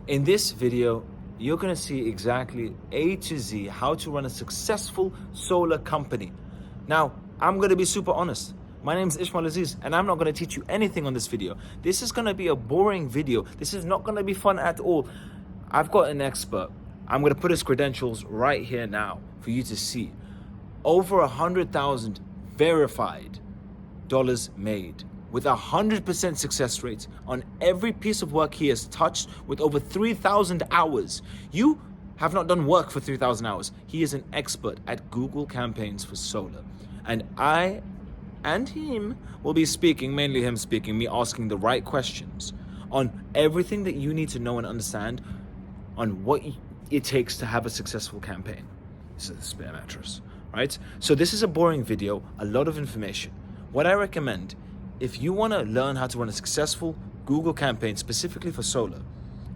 In this video, you're going to see exactly A to Z how to run a successful solar company. Now, I'm going to be super honest. My name is �ㄓ𝐇𝐄𝐒, and I'm not going to teach you anything on this video. This is going to be a boring video. This is not going to be fun at all. I've got an expert. I'm going to put his credentials right here now for you to see. Over 100,000 verified dollars made with 100% success rates on every piece of work he has touched with over 3,000 hours. You have not done work for 3,000 hours. He is an expert at Google campaigns for solar. And I and him will be speaking, mainly him speaking, me asking the right questions on everything that you need to know and understand on what it takes to have a successful campaign. This is a spare mattress, right? So this is a boring video, a lot of information. What I recommend, if you want to learn how to run a successful Google campaign specifically for solar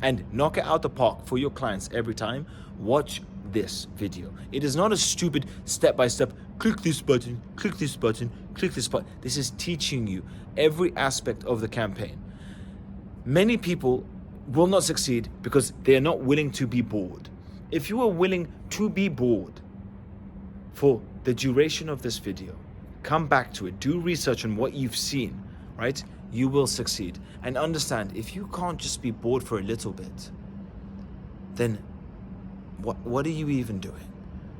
and knock it out the park for your clients every time, watch this video. It is not a stupid step-by-step, click this button, click this button, click this button. This is teaching you every aspect of the campaign. Many people will not succeed because they are not willing to be bored. If you are willing to be bored for the duration of this video, come back to it, do research on what you've seen, right? You will succeed. And understand, if you can't just be bored for a little bit, then what are you even doing?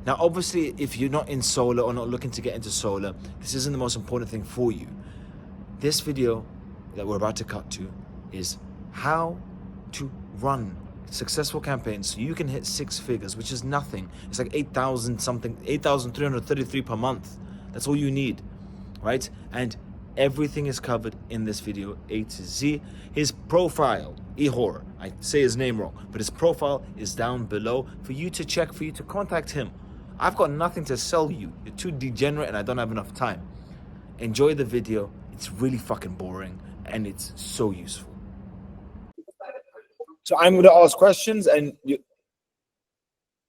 Now, obviously, if you're not in solar or not looking to get into solar, this isn't the most important thing for you. This video that we're about to cut to is how to run successful campaigns so you can hit 6 figures, which is nothing. It's like 8,000 something, 8,333 per month. That's all you need, right? And everything is covered in this video, A to Z. His profile, 𝐬𝐻𝐻, I say his name wrong, but his profile is down below for you to check, for you to contact him. I've got nothing to sell you. You're too degenerate and I don't have enough time. Enjoy the video. It's really fucking boring and it's so useful. So I'm going to ask questions and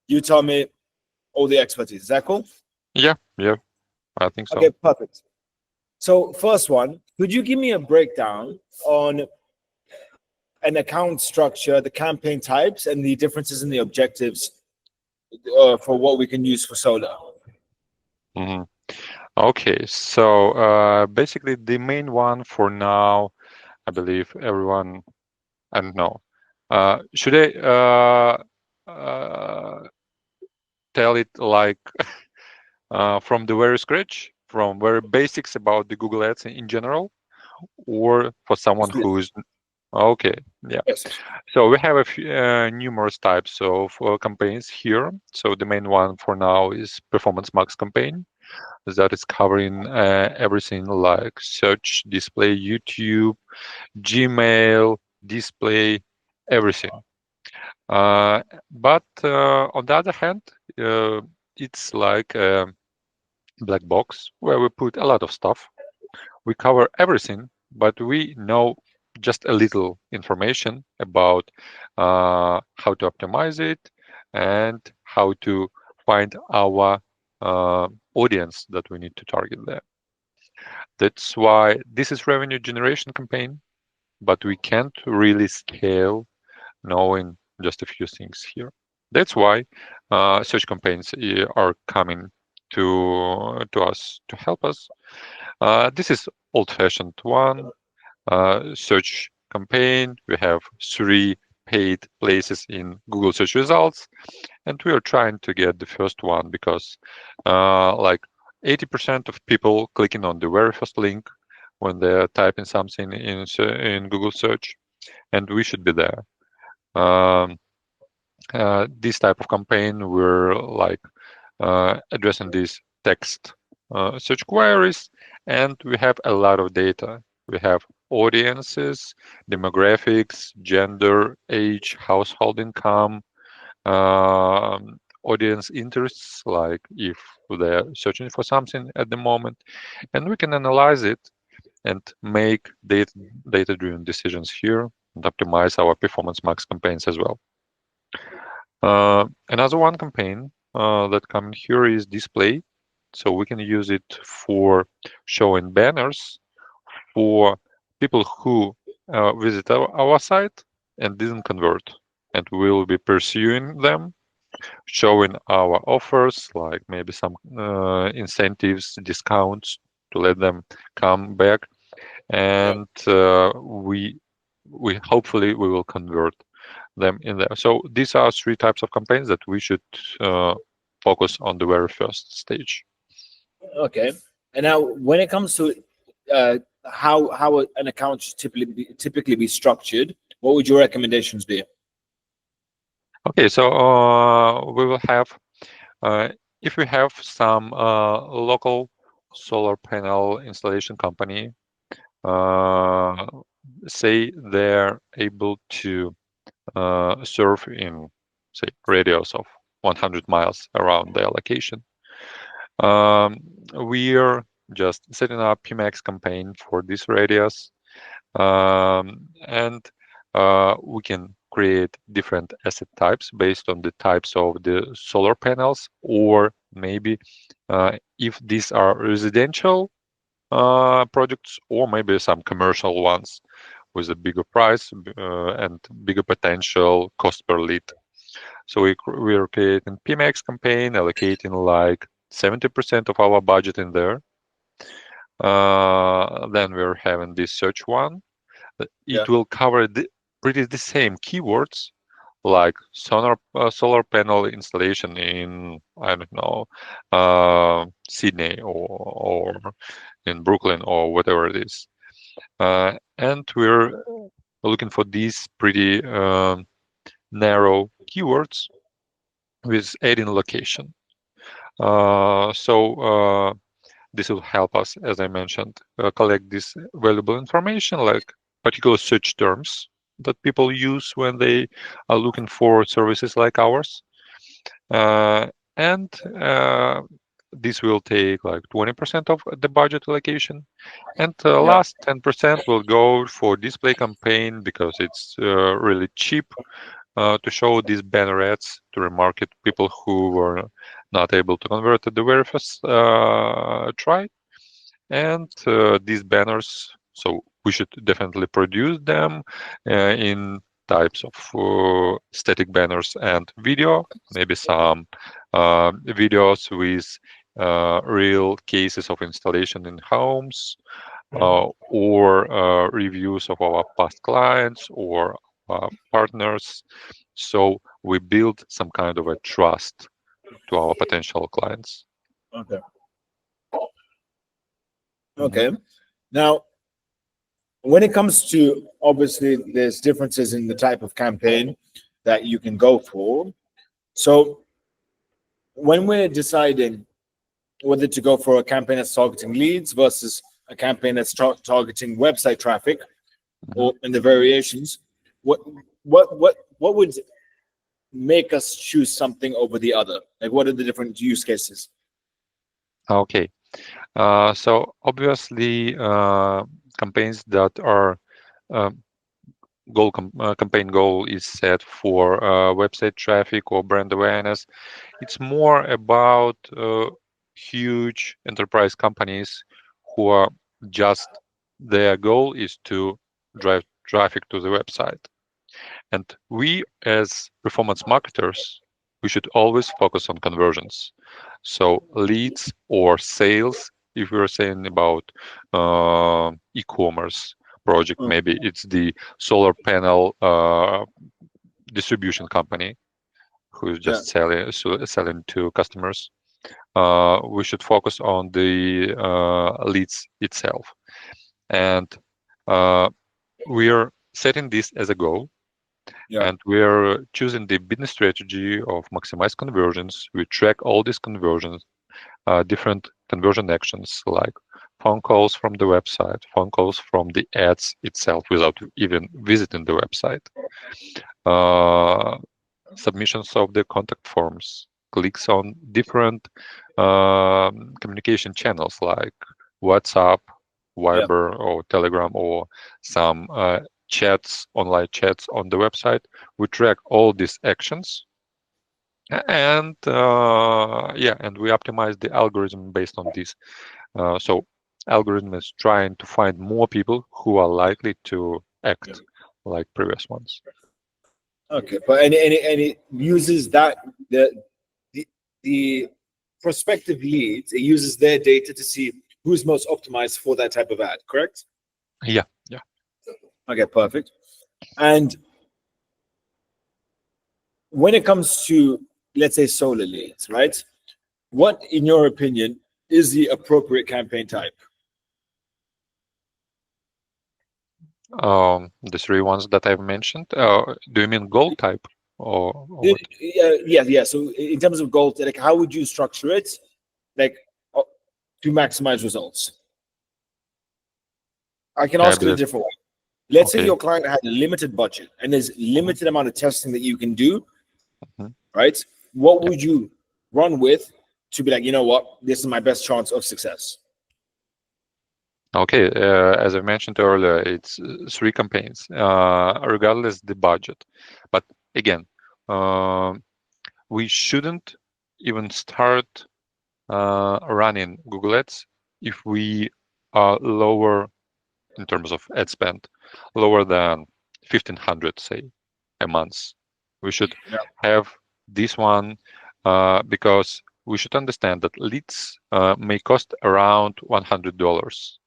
you tell me all the expertise. Is that cool? Yeah, I think so. Okay, perfect. So first one, could you give me a breakdown on an account structure, the campaign types, and the differences in the objectives for what we can use for solar? Mm-hmm. Okay, so basically the main one for now, I believe everyone, I don't know. Should I tell it like from the very scratch, from very basics about the Google Ads in general, or for someone who's okay? Yeah. Yes. So we have a few, numerous types of campaigns here. So the main one for now is Performance Max campaign. That is covering everything like search, display, YouTube, Gmail, display, everything. But on the other hand, it's like a black box where we put a lot of stuff. We cover everything, but we know just a little information about how to optimize it and how to find our audience that we need to target there. That's why this is revenue generation campaign, but we can't really scale knowing just a few things here. That's why search campaigns are coming to us to help us. This is old-fashioned one, search campaign. We have 3 paid places in Google search results, and we are trying to get the first one because like 80% of people clicking on the very first link when they're typing something in Google search, and we should be there. This type of campaign, we're like addressing these text search queries, and we have a lot of data. We have audiences, demographics, gender, age, household income, audience interests, like if they're searching for something at the moment, and we can analyze it and make data-driven decisions here and optimize our Performance Max campaigns as well. Another one campaign that coming here is display. So we can use it for showing banners for people who visit our site and didn't convert. and we'll be pursuing them, showing our offers, like maybe some incentives, discounts to let them come back, and we hopefully we will convert them in there. So these are three types of campaigns that we should focus on the very first stage. Okay. And now, when it comes to how an account should typically be structured, what would your recommendations be? Okay, so we will have, if we have some local solar panel installation company, say they're able to serve in, say, radius of 100 miles around their location. We're just setting up PMAX campaign for this radius, and we can create different asset types based on the types of the solar panels, or maybe if these are residential projects, or maybe some commercial ones with a bigger price and bigger potential cost per lead. So we're creating PMAX campaign, allocating like 70% of our budget in there. Then we're having this search one. It will cover pretty the same keywords, like solar panel installation in, I don't know, Sydney or in Brooklyn or whatever it is. And we're looking for these pretty narrow keywords with adding location. So this will help us, as I mentioned, collect this valuable information, like particular search terms that people use when they are looking for services like ours. And this will take like 20% of the budget allocation. And last 10% will go for display campaign, because it's really cheap to show these banner ads to remarket people who were not able to convert at the very first try. And these banners, so we should definitely produce them in types of static banners and video, maybe some videos with real cases of installation in homes, or reviews of our past clients or partners. So we build some kind of a trust to our potential clients. Okay. Okay. Now, when it comes to, obviously, there's differences in the type of campaign that you can go for. So when we're deciding whether to go for a campaign that's targeting leads versus a campaign that's targeting website traffic, or in the variations, what would make us choose something over the other? Like, what are the different use cases? Okay. So obviously, campaigns that are campaign goal is set for website traffic or brand awareness. It's more about huge enterprise companies who are just, their goal is to drive traffic to the website. And we, as performance marketers, we should always focus on conversions. So leads or sales, if we're saying about e-commerce project, maybe it's the solar panel distribution company who is just selling to customers. We should focus on the leads itself. And we're setting this as a goal. And we're choosing the business strategy of maximize conversions. We track all these conversions, different conversion actions, like phone calls from the website, phone calls from the ads itself without even visiting the website, submissions of the contact forms, clicks on different communication channels like WhatsApp, Viber, or Telegram, or some chats, online chats on the website. We track all these actions, and and we optimize the algorithm based on this. So algorithm is trying to find more people who are likely to act like previous ones. Okay, but and it uses that the prospective leads. It uses their data to see who's most optimized for that type of ad. Correct? Yeah, yeah. Okay, perfect. And when it comes to, let's say, solar leads, right? What, in your opinion, is the appropriate campaign type? The three ones that I've mentioned. Do you mean gold type or what? Yeah. So in terms of goals, like how would you structure it, like to maximize results? I can I ask it a believe. different way. Let's say Okay. your client had a limited budget and there's limited amount of testing that you can do, Mhm. right? What Yeah. would you run with to be like, you know what, this is my best chance of success? Okay. As I mentioned earlier, it's three campaigns, regardless the budget. But again, we shouldn't even start running Google Ads if we are lower in terms of ad spend, lower than 1,500, say, a month. We should Yeah. have this one because we should understand that leads may cost around $100.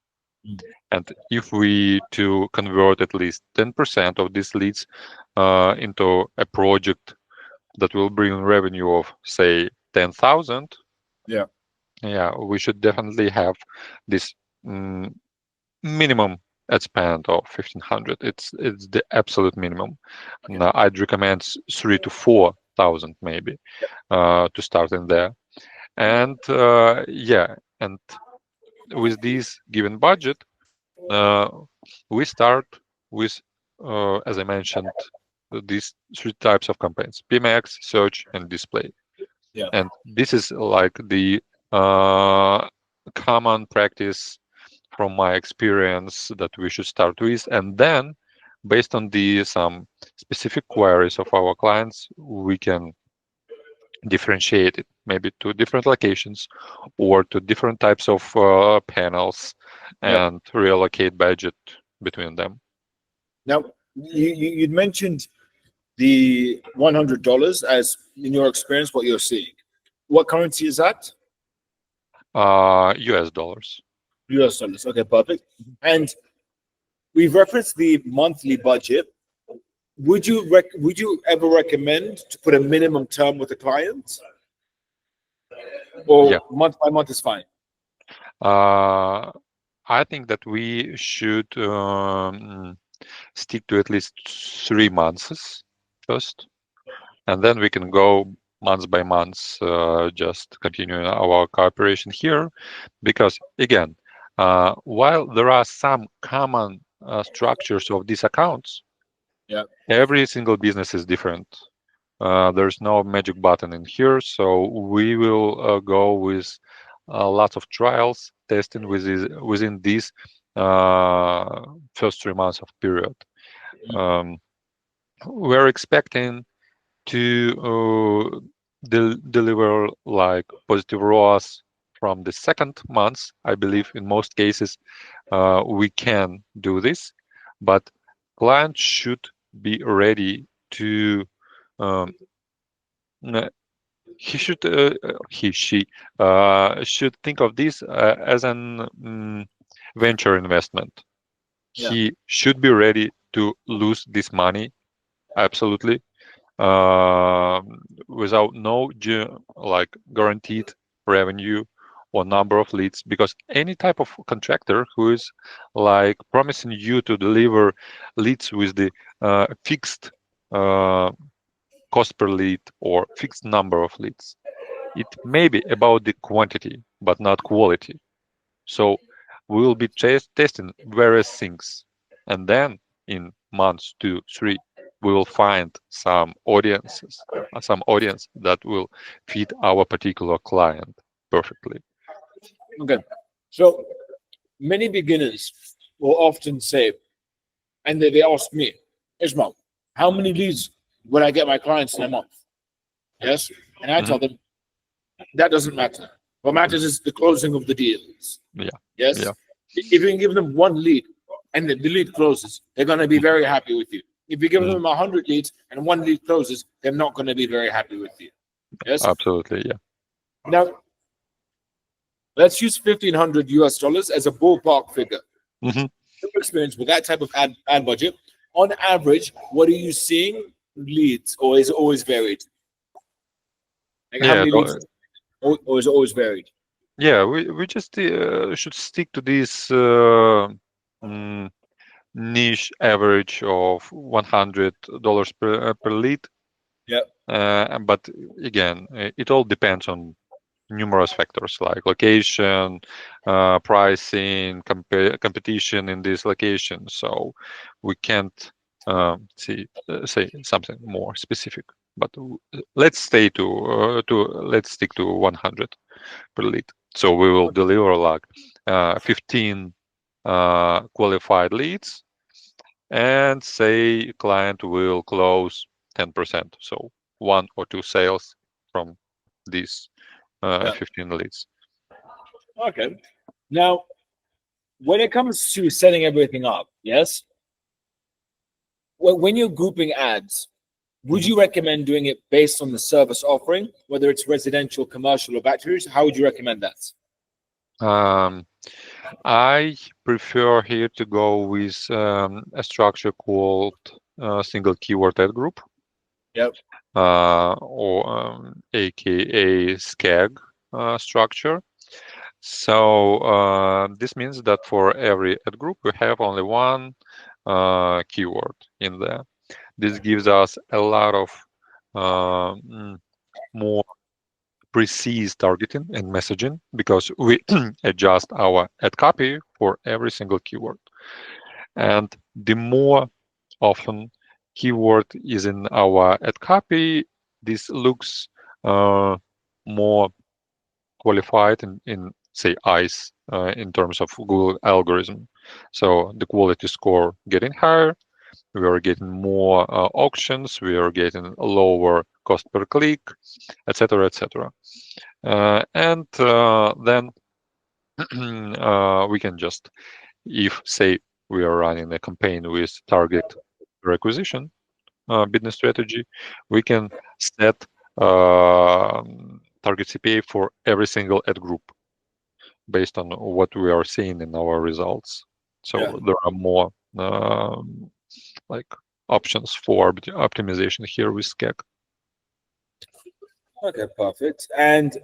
Mm. And if we to convert at least 10% of these leads into a project that will bring revenue of, say, 10,000, Yeah. yeah, we should definitely have this minimum ad spend of 1,500. It's the absolute minimum. Okay. Now, I'd recommend 3,000 to 4,000 maybe to start in there. And yeah, and with this given budget, we start with, as I mentioned, these three types of campaigns: PMX, search, and display. Yeah. And this is like the common practice from my experience that we should start with. And then, based on the some specific queries of our clients, we can differentiate it maybe to different locations or to different types of panels Yeah. and reallocate budget between them. Now, you'd mentioned the $100 as, in your experience, what you're seeing. What currency is that? US dollars. US dollars. Okay, perfect. And we've referenced the monthly budget. Would you ever recommend to put a minimum term with a client, or Yeah. month by month is fine? Uh, I think that we should stick to at least 3 months first, and then we can go month by month, just continuing our cooperation here. Because again, while there are some common structures of these accounts, Yeah. every single business is different. There's no magic button in here, so we will go with lots of trials, testing within these first 3 months of period. We're expecting to deliver like positive ROAS from the second month. I believe in most cases we can do this, but clients should be ready to um, she should think of this as an venture investment. Yeah. He should be ready to lose this money, absolutely, without no like guaranteed revenue or number of leads, because any type of contractor who is like promising you to deliver leads with the fixed cost per lead or fixed number of leads, it may be about the quantity but not quality. So we will be testing various things, and then in months 2, 3, we will find some audience that will fit our particular client perfectly. Okay. So many beginners will often say, and they ask me, Ismail, how many leads would I get my clients in a month? Yes. And I tell them that doesn't matter. What matters is the closing of the deals. Yeah, Yes. yeah, If you can give them one lead and the lead closes, they're going to be very happy with you. If you give them 100 leads and one lead closes, they're not going to be very happy with you. Yes. Absolutely, yeah. Now, let's use $1,500 as a ballpark figure. Mm-hmm. Experience with that type of ad budget, on average, what are you seeing leads, or is it always varied? Like how Yeah, many leads, or is it always varied? yeah. We just should stick to this mm, niche average of $100 per lead. Yeah. But again, it all depends on numerous factors like location, pricing, competition in this location. So we can't say something more specific. But let's stay let's stick to 100 per lead. So we will deliver like 15 qualified leads, and say client will close 10%. So 1 or 2 sales from these 15 leads. Okay. Now, when it comes to setting everything up, yes, when you're grouping ads, would you recommend doing it based on the service offering, whether it's residential, commercial, or batteries? How would you recommend that? I prefer here to go with a structure called single keyword ad group. Yep. Or aka SCAG structure. So this means that for every ad group, we have only one keyword in there. This gives us a lot of more precise targeting and messaging because we adjust our ad copy for every single keyword. And the more often keyword is in our ad copy, this looks more qualified in say eyes in terms of Google algorithm. So the quality score getting higher, we are getting more auctions, we are getting lower cost per click, etc., etc. And then we can just, if say we are running a campaign with target acquisition business strategy, we can set target CPA for every single ad group based on what we are seeing in our results. So there are more like options for optimization here with SCAG. Okay, perfect. And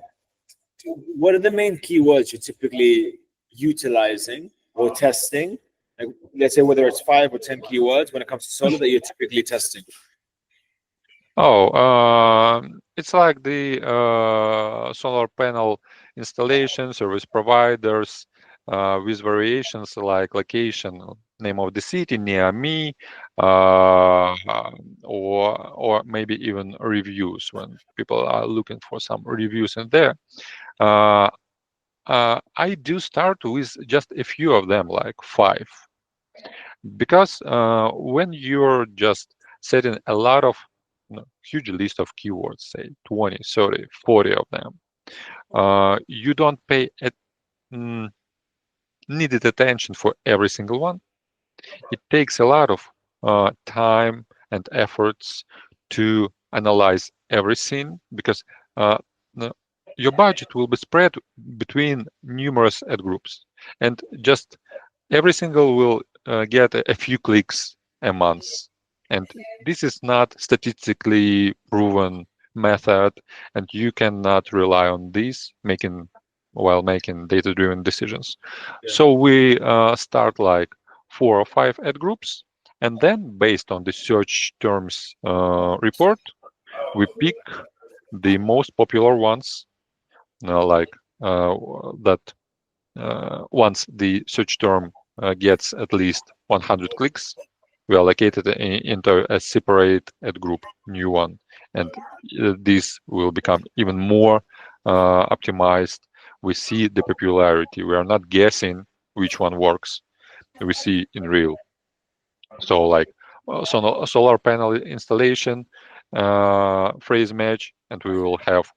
what are the main keywords you're typically utilizing or testing? Like, let's say whether it's 5 or 10 keywords when it comes to solar that you're typically testing. It's like the solar panel installation service providers with variations like location, name of the city near me, or maybe even reviews when people are looking for some reviews in there. I do start with just a few of them, like 5, because when you're just setting a lot of huge list of keywords, say 20, 30, 40 of them, you don't pay needed attention for every single one. It takes a lot of time and efforts to analyze everything because your budget will be spread between numerous ad groups, and just every single will get a few clicks a month. And this is not statistically proven method, and you cannot rely on this while making data-driven decisions. So we start like 4 or 5 ad groups, and then based on the search terms report, we pick the most popular ones, that once the search term gets at least 100 clicks, we allocate it into a separate ad group, new one, and this will become even more optimized. We see the popularity. We are not guessing which one works. We see in real. So like solar panel installation, phrase match, and we will have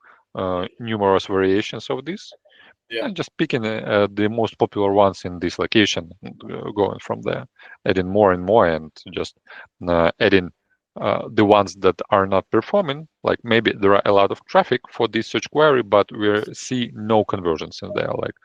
numerous variations of this. and just picking the most popular ones in this location, going from there, adding more and more, and just adding the ones that are not performing. Like maybe there are a lot of traffic for this search query, but we see no conversions in there, like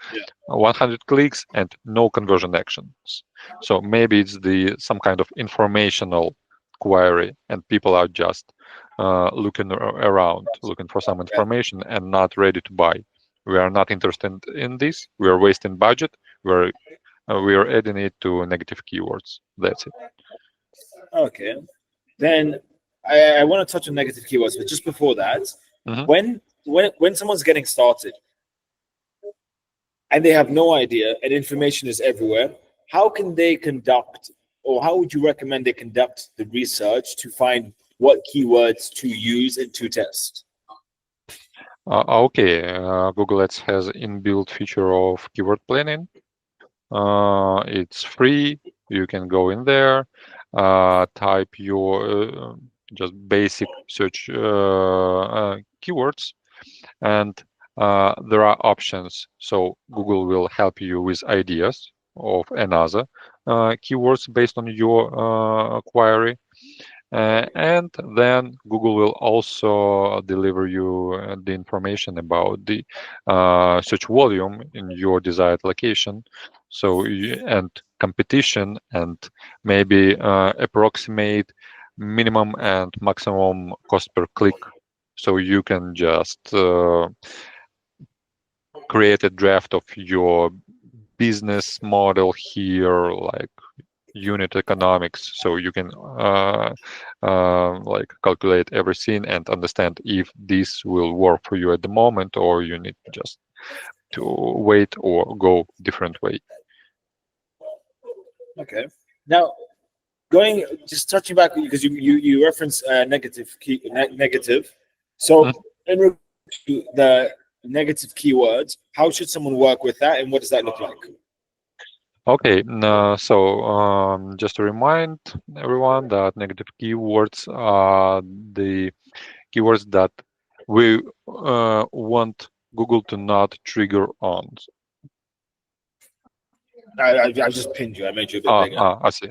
100 clicks and no conversion actions. So maybe it's some kind of informational query, and people are just looking around, looking for some information and not ready to buy. We are not interested in this. We are wasting budget. We are adding it to negative keywords. That's it. Okay. Then I want to touch on negative keywords, but just before that, when someone's getting started and they have no idea and information is everywhere, how can they conduct, or how would you recommend they conduct the research to find what keywords to use and to test? Okay, Google Ads has inbuilt feature of keyword planning. It's free. You can go in there, type your just basic search keywords, and there are options. So Google will help you with ideas of another keywords based on your query. And then Google will also deliver you the information about the search volume in your desired location. So and competition, and maybe approximate minimum and maximum cost per click. So you can just create a draft of your business model here, like unit economics, so you can like calculate everything and understand if this will work for you at the moment, or you need just to wait or go different way. Okay. Now, just touching back, because you reference negative. So in regard to the negative keywords, how should someone work with that, and what does that look like? Okay, so just to remind everyone that negative keywords are the keywords that we want Google to not trigger on. I just pinned you. I made you a bit bigger. I see.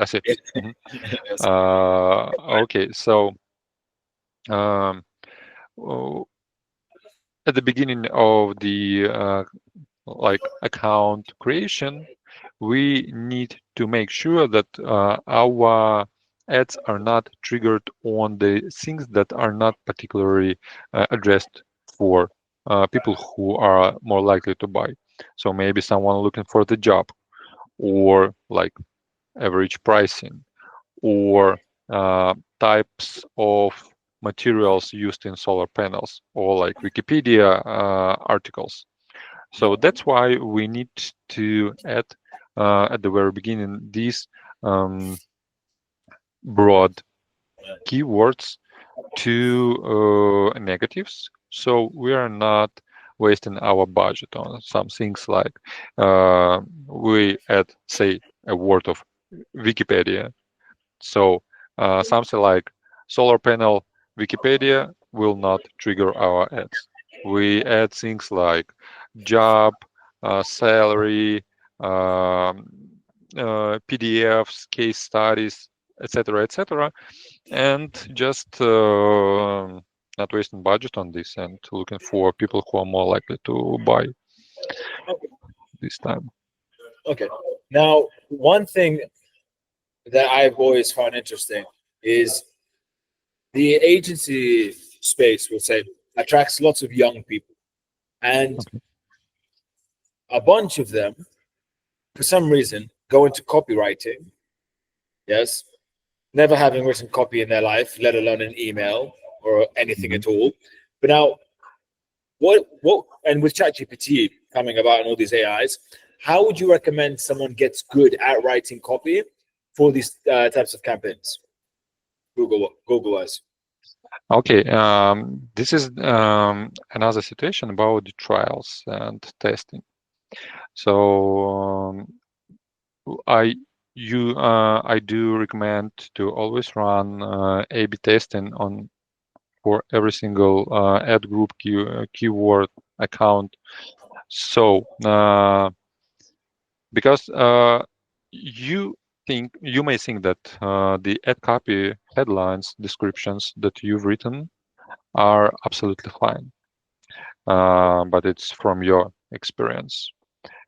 Okay, so at the beginning of the like account creation, we need to make sure that our ads are not triggered on the things that are not particularly addressed for people who are more likely to buy. So maybe someone looking for the job, or like average pricing, or types of materials used in solar panels, or like Wikipedia articles. So that's why we need to add at the very beginning these broad keywords to negatives, so we are not wasting our budget on some things like we add, say, a word of Wikipedia. So something like solar panel Wikipedia will not trigger our ads. We add things like job, salary, PDFs, case studies, etc., and just not wasting budget on this, and looking for people who are more likely to buy this time. Okay. Now, one thing that I've always found interesting is the agency space, we'll say, attracts lots of young people, and a bunch of them, for some reason, go into copywriting. Yes, never having written copy in their life, let alone an email or anything at all. But now, what and with ChatGPT coming about and all these AIs, how would you recommend someone gets good at writing copy for these types of campaigns, Google-wise? Okay, this is another situation about the trials and testing. So I do recommend to always run A/B testing for every single ad group, keyword, account, So because you may think that the ad copy headlines descriptions that you've written are absolutely fine, but it's from your experience.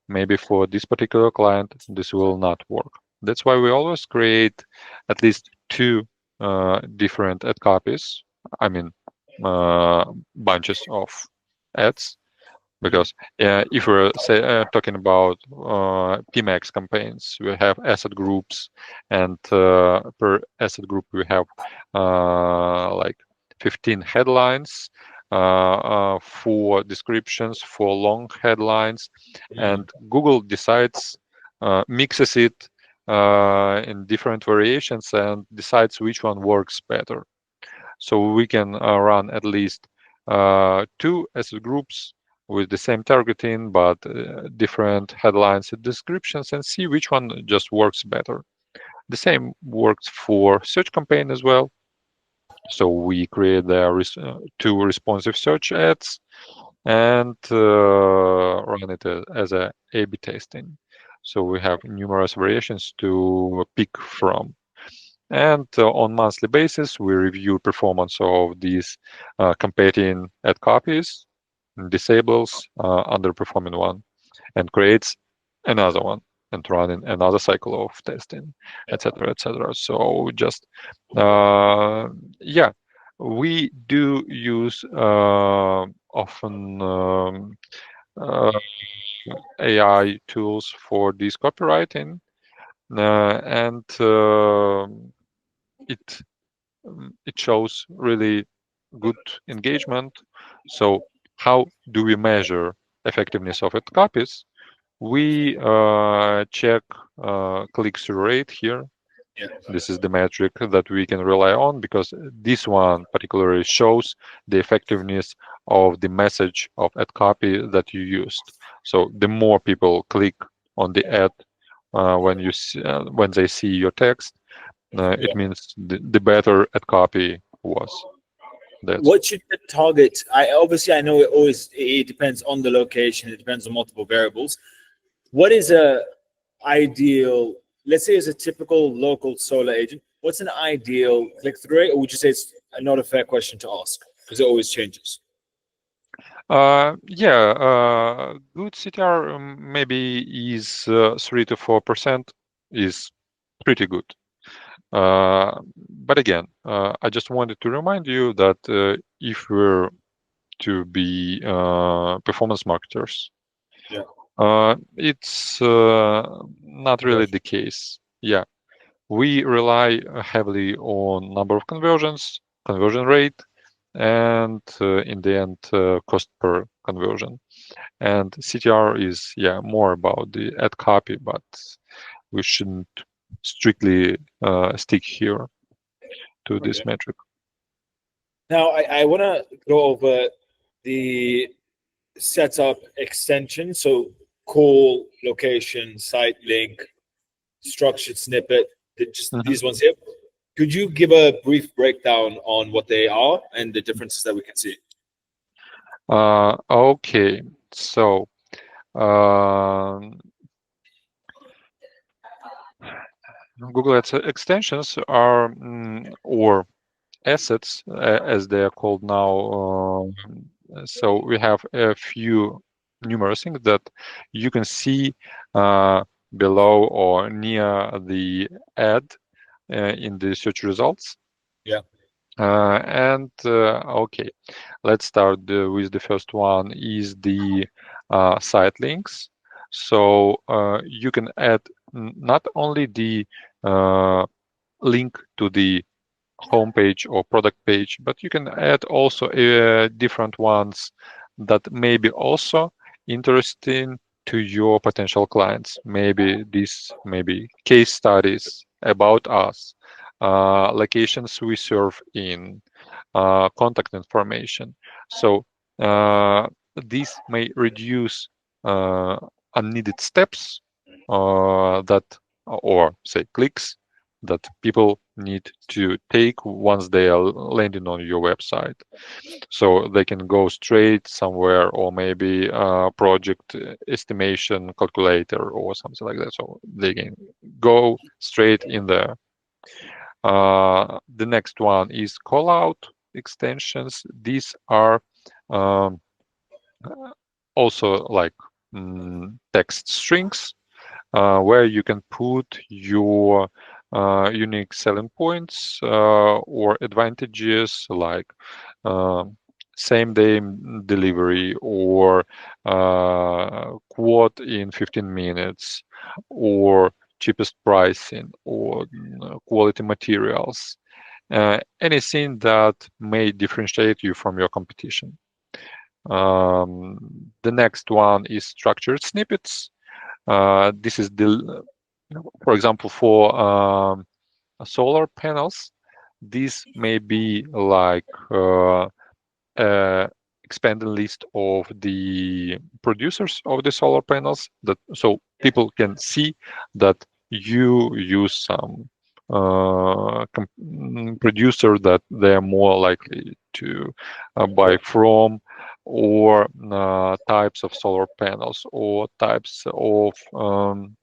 Maybe for this particular client, this will not work. That's why we always create at least two different ad copies. I mean, bunches of ads, because if we're talking about PMAX campaigns, we have asset groups, and per asset group we have like 15 headlines, 4 descriptions, 4 long headlines, and Google decides, mixes it in different variations and decides which one works better. So we can run at least 2 asset groups with the same targeting, but different headlines and descriptions, and see which one just works better. The same works for search campaign as well. So we create the 2 responsive search ads and run it as a A/B testing. So we have numerous variations to pick from. And on monthly basis, we review performance of these competing ad copies, disables underperforming one, and creates another one, and running another cycle of testing, etc., etc. So just yeah, we do use often AI tools for this copywriting, and it it shows really good engagement. So how do we measure effectiveness of ad copies? We check click-through rate here. This is the metric that we can rely on, because this one particularly shows the effectiveness of the message of ad copy that you used. So the more people click on the ad when they see your text, it means the better ad copy was. That's What should the target? I know it depends on the location. It depends on multiple variables. What is a ideal? Let's say, as a typical local solar agent, what's an ideal click-through rate? Or would you say it's not a fair question to ask because it always changes? yeah, good CTR maybe is 3 to 4% is pretty good. But again, I just wanted to remind you that if we're to be performance marketers, it's not really the case. Yeah, we rely heavily on number of conversions, conversion rate, and in the end, cost per conversion. And CTR is more about the ad copy, but we shouldn't strictly stick here to this metric. Now, I want to go over the setup extension. So, call, location, site link, structured snippet, just these ones here. Could you give a brief breakdown on what they are and the differences that we can see? Okay, so Google Ads extensions are or assets, as they are called now. So we have a few numerous things that you can see below or near the ad in the search results. And okay, let's start with the first one, is the site links. So you can add not only the link to the homepage or product page, but you can add also different ones that may be also interesting to your potential clients. Maybe case studies about us, locations we serve in, contact information. So this may reduce unneeded steps that, or say clicks, that people need to take once they are landing on your website. So they can go straight somewhere, or maybe project estimation calculator or something like that. So they can go straight in there. The next one is call out extensions. These are also like text strings where you can put your unique selling points or advantages, like same day delivery, or quote in 15 minutes, or cheapest pricing, or quality materials, anything that may differentiate you from your competition. The next one is structured snippets. This is the, for example, for solar panels. This may be like expanded list of the producers of the solar panels, that so people can see that you use some producer that they are more likely to buy from, or types of solar panels, or types of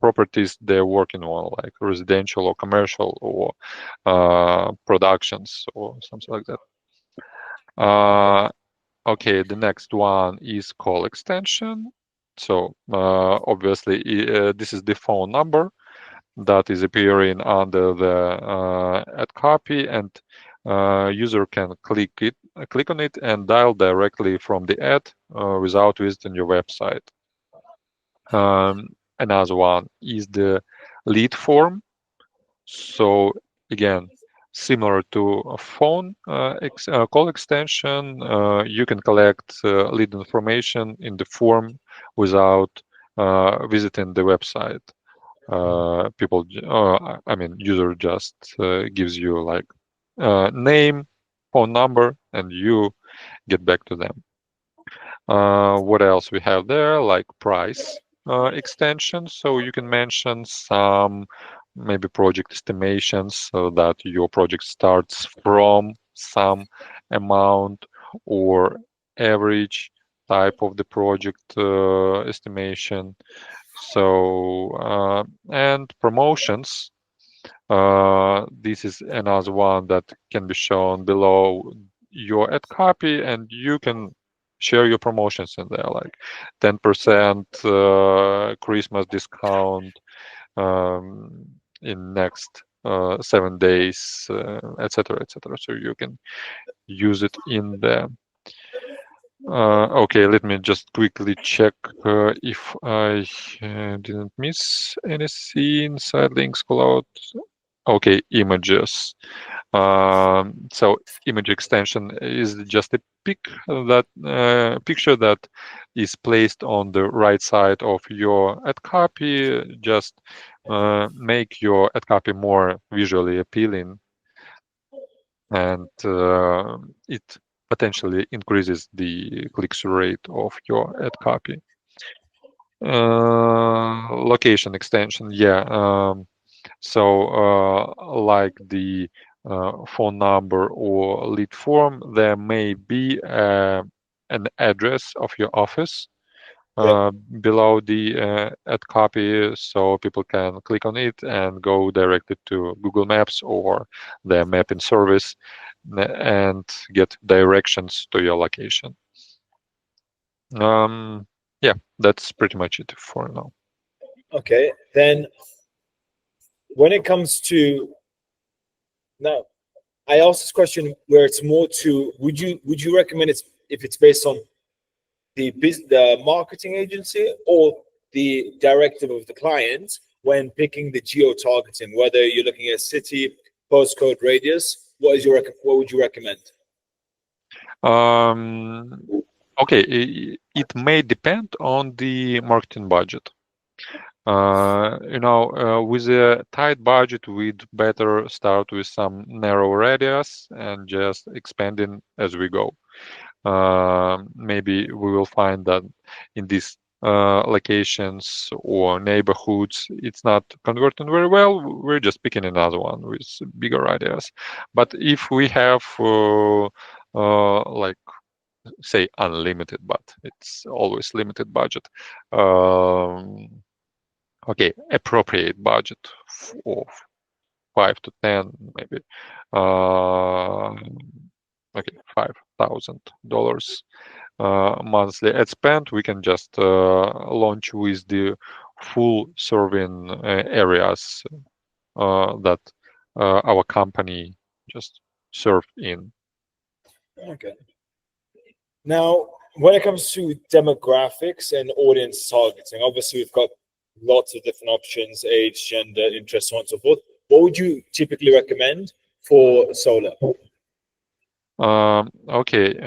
properties they're working on, like residential or commercial, or productions or something like that. Okay, the next one is call extension. So obviously this is the phone number that is appearing under the ad copy, and user can click on it and dial directly from the ad without visiting your website. Another one is the lead form. So again, similar to a phone call extension, you can collect lead information in the form without visiting the website. User just gives you like name, phone number, and you get back to them. What else we have there? Like price extensions. So you can mention some maybe project estimations, so that your project starts from some amount, or average type of the project estimation. So and promotions. This is another one that can be shown below your ad copy, and you can share your promotions in there, like 10% Christmas discount in next 7 days, etc., etc. So you can use it in there. Okay, let me just quickly check if I didn't miss anything. Side links, call out. Okay, images. So image extension is just a picture that is placed on the right side of your ad copy. Just make your ad copy more visually appealing, and it potentially increases the click-through rate of your ad copy. Location extension, yeah. So like the phone number or lead form, there may be an address of your office below the ad copy, so people can click on it and go directly to Google Maps or their mapping service and get directions to your location. Yeah, that's pretty much it for now. Okay, then when it comes to now, I asked this question where it's more to would you recommend it's if it's based on the marketing agency or the directive of the client when picking the geo targeting, whether you're looking at city, postcode, radius? What would you recommend? Okay, it may depend on the marketing budget. With a tight budget, we'd better start with some narrow radius and just expanding as we go. Maybe we will find that in this locations or neighborhoods, it's not converting very well. We're just picking another one with bigger ideas. But if we have like, say, unlimited, but it's always limited budget, okay, appropriate budget of 5 to 10, maybe, okay, $5,000 monthly ad spend, we can just launch with the full serving areas that our company just served in. Okay. Now, when it comes to demographics and audience targeting, obviously we've got lots of different options: age, gender, interest, so on and so forth. What would you typically recommend for solar? Okay,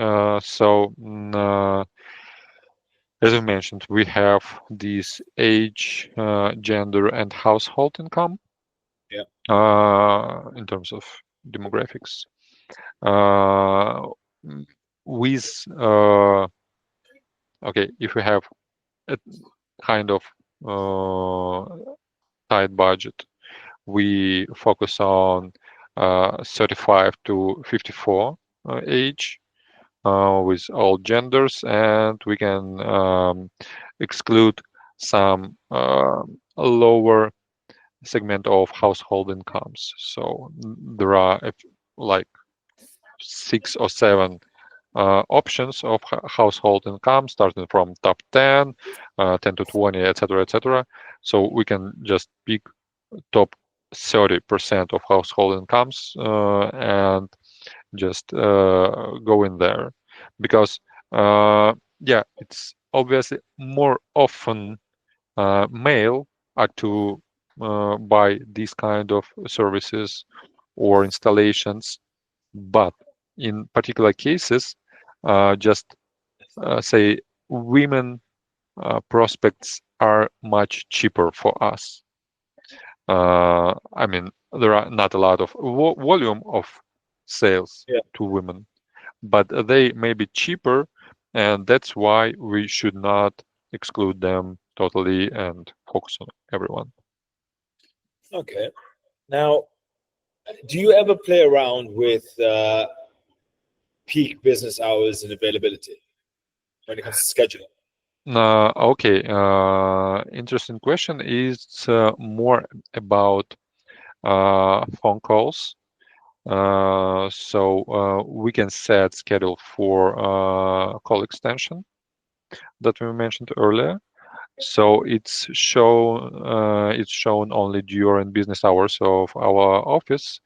so as I mentioned, we have these age, gender, and household income. Yeah. In terms of demographics, with okay, if we have a kind of tight budget, we focus on 35 to 54 age, with all genders, and we can exclude some lower segment of household incomes. So there are like 6 or 7 options of household income, starting from top 10, 10 to 20, etc., etc. So we can just pick top 30% of household incomes and just go in there, because yeah, it's obviously more often male are to buy these kind of services or installations, but in particular cases, just say women prospects are much cheaper for us. I mean, there are not a lot of volume of sales to women, but they may be cheaper, and that's why we should not exclude them totally and focus on everyone. Okay. Now, do you ever play around with peak business hours and availability when it comes to scheduling? Okay, interesting question. Is more about phone calls. So we can set schedule for call extension that we mentioned earlier. So it's shown only during business hours of our office,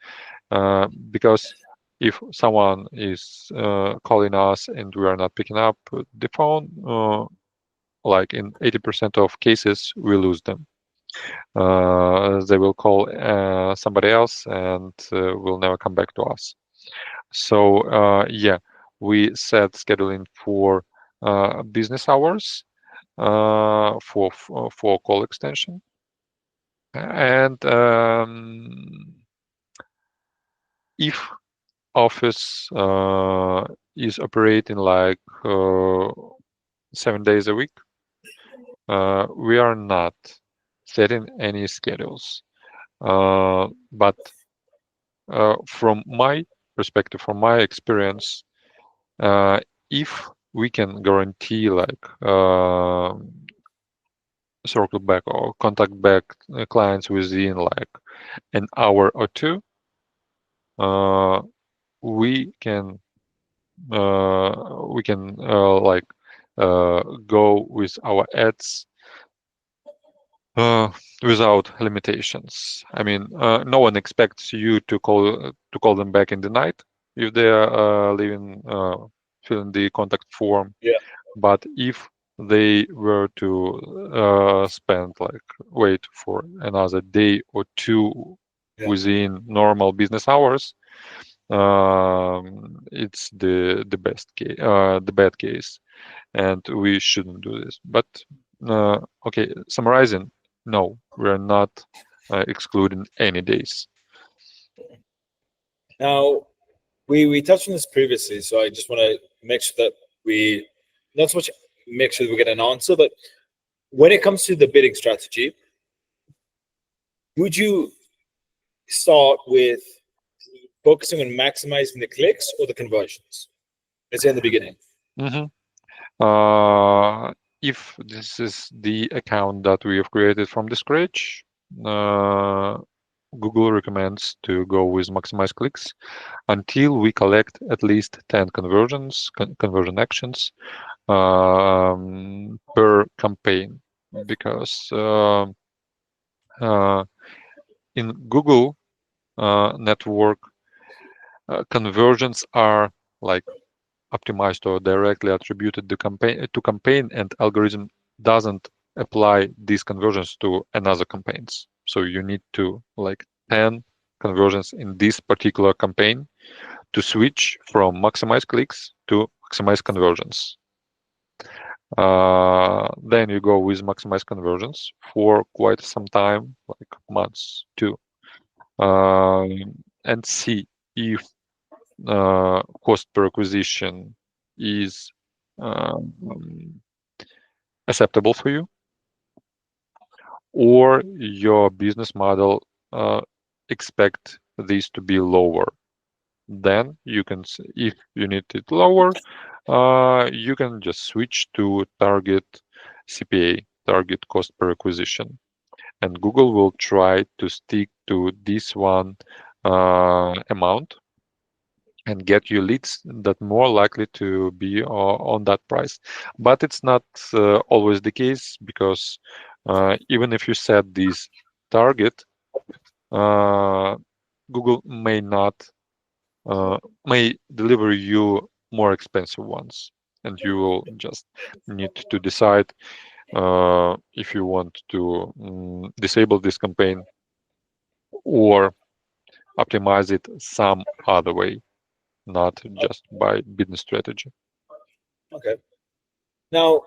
because if someone is calling us and we are not picking up the phone, like in 80% of cases, we lose them. They will call somebody else and will never come back to us. So yeah, we set scheduling for business hours for call extension, and if office is operating like 7 days a week, we are not setting any schedules. But from my perspective, from my experience, if we can guarantee like circle back or contact back clients within like an hour or two, we can like go with our ads without limitations. I mean, no one expects you to call them back in the night if they are filling the contact form. Yeah. But if they were to wait for another day or two within normal business hours, it's the bad case, and we shouldn't do this. But okay, summarizing, no, we're not excluding any days. Now, we touched on this previously, so I just want to make sure that we not so much make sure that we get an answer, but when it comes to the bidding strategy, would you start with focusing on maximizing the clicks or the conversions? Let's say in the beginning. If this is the account that we have created from the scratch, Google recommends to go with maximize clicks until we collect at least 10 conversion actions per campaign, because in Google network, conversions are like optimized or directly attributed to campaign, and algorithm doesn't apply these conversions to another campaigns. So you need to like 10 conversions in this particular campaign to switch from maximize clicks to maximize conversions. Then you go with maximize conversions for quite some time, like months too, and see if cost per acquisition is acceptable for you, or your business model expect this to be lower. Then you can, if you need it lower, you can just switch to target CPA, target cost per acquisition, and Google will try to stick to this one amount and get you leads that more likely to be on that price. But it's not always the case, because even if you set this target, Google may not may deliver you more expensive ones, and you will just need to decide if you want to disable this campaign or optimize it some other way, not just by business strategy. Okay. Now,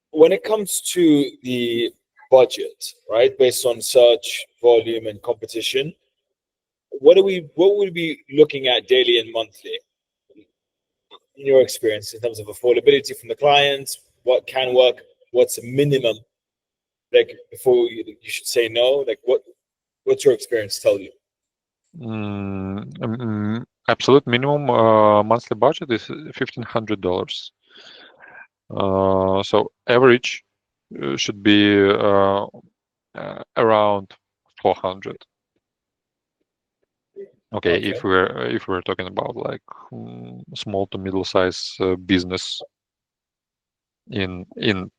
when it comes to the budget, right, based on search volume and competition, what would we be looking at daily and monthly in your experience in terms of affordability from the clients? What can work? What's a minimum? Like before you should say no. Like what's your experience tell you? Absolute minimum monthly budget is $1,500. So average should be around 400. Okay, if we're talking about like small to middle size business in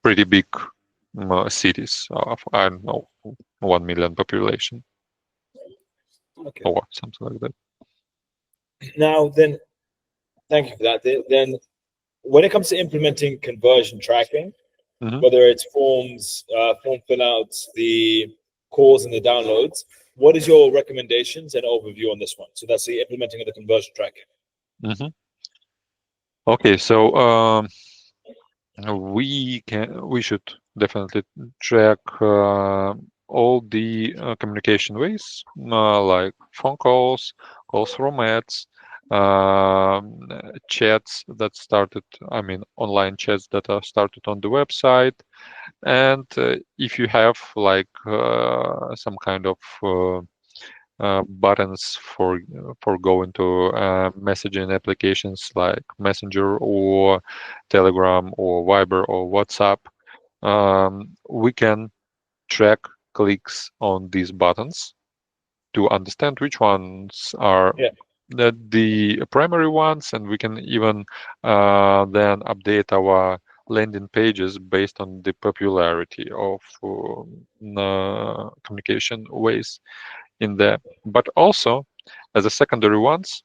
pretty big cities of, I don't know, 1 million population, or something like that. Now then, thank you for that. Then when it comes to implementing conversion tracking, whether it's form fill outs, the calls and the downloads, what is your recommendations and overview on this one? So that's the implementing of the conversion tracking. Okay, so we should definitely track all the communication ways, like phone calls, calls from ads, chats that started, I mean, online chats that are started on the website. And if you have like some kind of buttons for going to messaging applications like Messenger or Telegram or Viber or WhatsApp, we can track clicks on these buttons to understand which ones are the primary ones, and we can even then update our landing pages based on the popularity of communication ways in there. But also, as a secondary ones,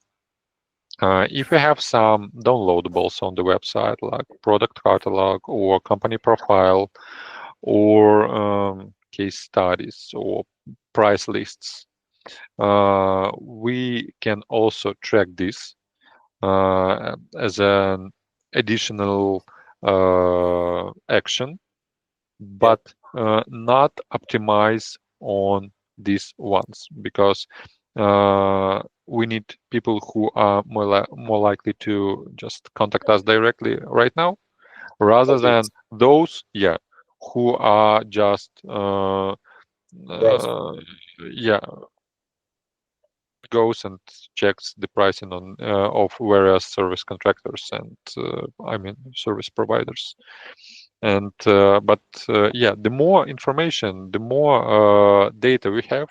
if you have some downloadables on the website, like product catalog or company profile or case studies or price lists, we can also track this as an additional action, but not optimize on these ones, because we need people who are more likely to just contact us directly right now, rather than those who are just yeah, goes and checks the pricing on of various service contractors and I mean service providers. And but yeah, the more information, the more data we have,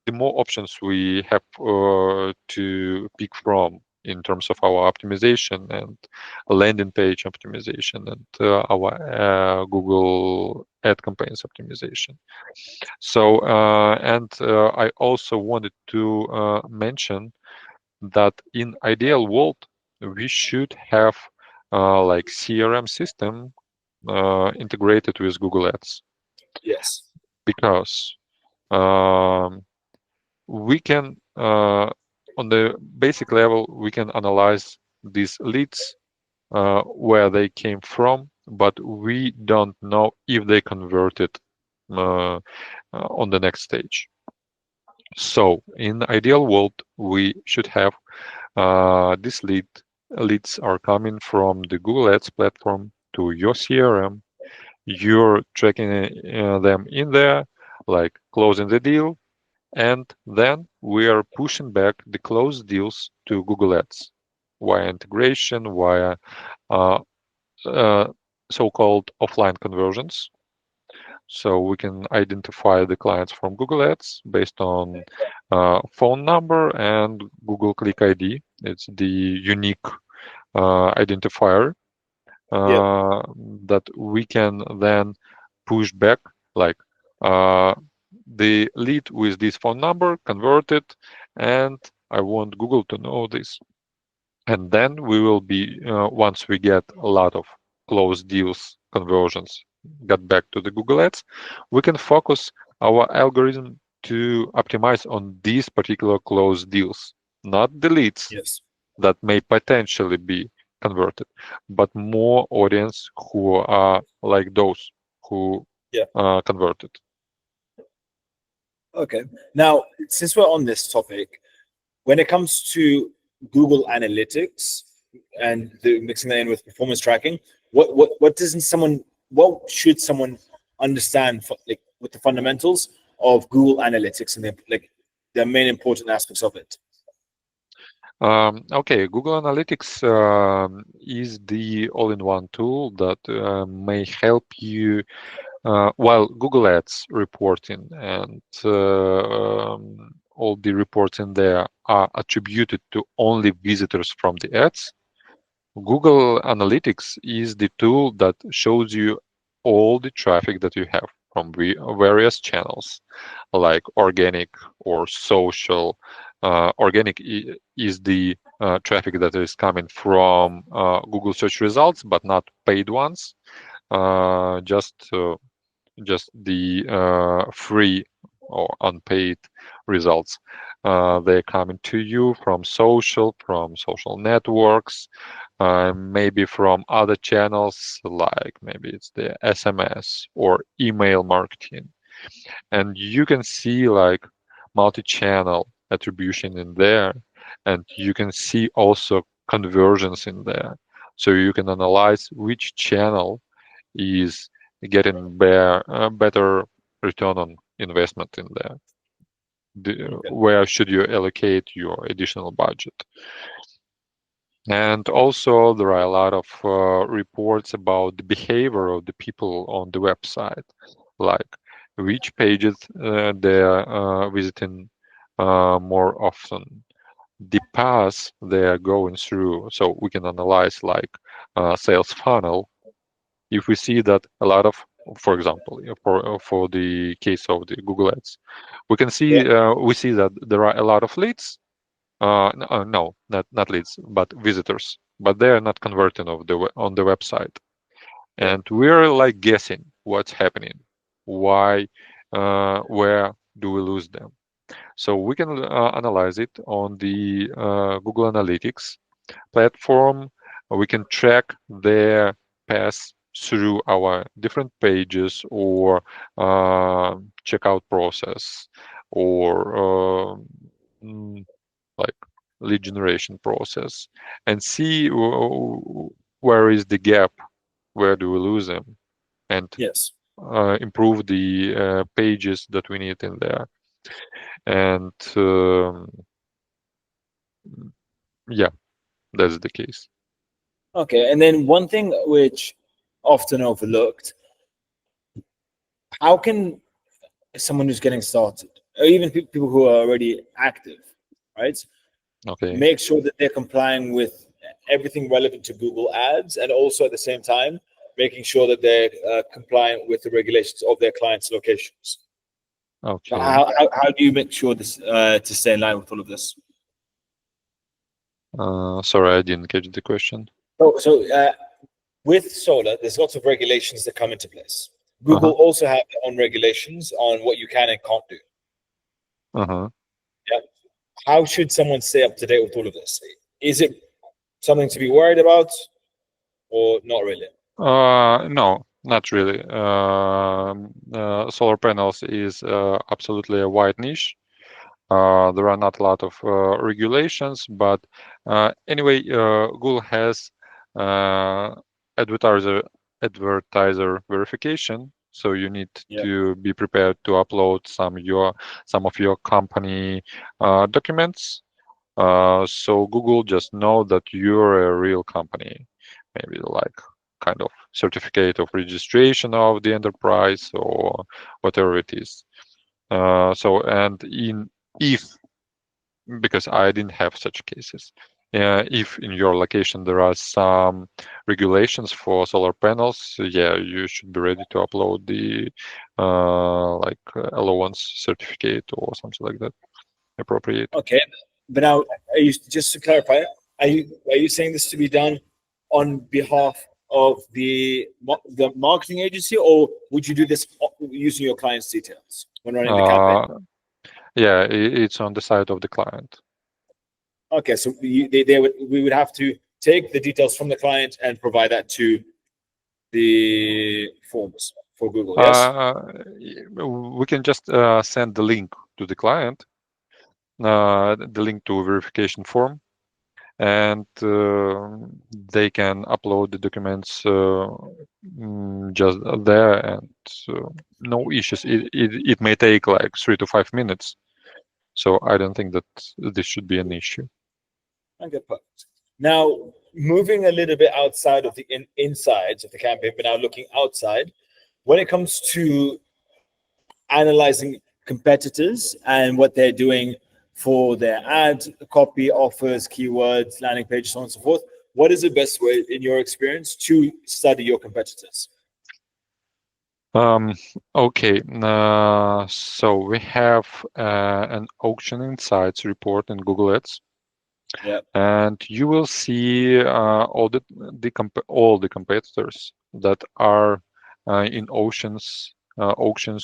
the more options we have to pick from in terms of our optimization and landing page optimization and our Google ad campaigns optimization. So and I also wanted to mention that in ideal world we should have like CRM system integrated with Google Ads. Yes. Because we can on the basic level we can analyze these leads where they came from, but we don't know if they converted on the next stage. So in the ideal world we should have these leads are coming from the Google Ads platform to your CRM. You're tracking them in there, like closing the deal, and then we are pushing back the closed deals to Google Ads via integration, via uh, uh, so-called offline conversions. So we can identify the clients from Google Ads based on phone number and Google Click ID. It's the unique identifier Yep. that we can then push back, like the lead with this phone number converted, and I want Google to know this. And then we will be once we get a lot of closed deals conversions got back to the Google Ads, we can focus our algorithm to optimize on these particular closed deals, not the leads Yes. that may potentially be converted, but more audience who are like those who Yeah. converted. Okay. Now, since we're on this topic, when it comes to Google Analytics and mixing that in with performance tracking, what should someone understand for, like, with the fundamentals of Google Analytics and the main important aspects of it? Okay, Google Analytics is the all-in-one tool that may help you while Google Ads reporting and all the reports in there are attributed to only visitors from the ads. Google Analytics is the tool that shows you all the traffic that you have from various channels, like organic or social. Organic is the traffic that is coming from Google search results, but not paid ones. Just the free or unpaid results. They're coming to you from social networks, maybe from other channels, like maybe it's the SMS or email marketing. And you can see like multi-channel attribution in there, and you can see also conversions in there. So you can analyze which channel is getting better return on investment in there. Okay. Where should you allocate your additional budget? And also there are a lot of reports about the behavior of the people on the website, like which pages they're visiting more often, the paths they're going through. So we can analyze like sales funnel. If we see that a lot of, for example, for the case of the Google Ads, we can see Yeah. we see that there are a lot of leads. No, not leads, but visitors. But they are not converting on the website, Yeah. and we're like guessing what's happening, why, where do we lose them? So we can analyze it on the Google Analytics platform. We can track their path through our different pages or checkout process or like lead generation process, and see where is the gap, where do we lose them, and Yes. improve the pages that we need in there. And yeah, that's the case. Okay. And then one thing which often overlooked, how can someone who's getting started, or even people who are already active, right, Okay. make sure that they're complying with everything relevant to Google Ads, and also at the same time making sure that they're compliant with the regulations of their clients' locations? Okay. How do you make sure this to stay in line with all of this? Sorry, I didn't catch the question. So with solar, there's lots of regulations that come into place. Google Uh-huh. also have their own regulations on what you can and can't do. Uh-huh. Yeah. How should someone stay up to date with all of this? Is it something to be worried about, or not really? No, not really. Solar panels is absolutely a wide niche. There are not a lot of regulations, but anyway, Google has uh, advertiser advertiser verification. So you need Yeah. to be prepared to upload some of your company documents. So Google just know that you're a real company, maybe like kind of certificate of registration of the enterprise or whatever it is. So and in if because I didn't have such cases. If in your location there are some regulations for solar panels, yeah, you should be ready to upload the allowance certificate or something like that, appropriate. Okay. But now, are you, just to clarify, are you saying this to be done on behalf of the marketing agency, or would you do this using your client's details when running the campaign? Yeah, it's on the side of the client. Okay, so we would have to take the details from the client and provide that to the forms for Google. Yes. We can just send the link to the client, the link to a verification form, and they can upload the documents just there, and no issues. It may take like 3 to 5 minutes, so I don't think that this should be an issue. Okay, perfect. Now, moving a little bit outside of the insides of the campaign, but now looking outside, when it comes to analyzing competitors and what they're doing for their ad copy, offers, keywords, landing pages, so on and so forth, what is the best way, in your experience, to study your competitors? Um, okay, so we have an auction insights report in Google Ads. Yeah. And you will see all the competitors that are in auctions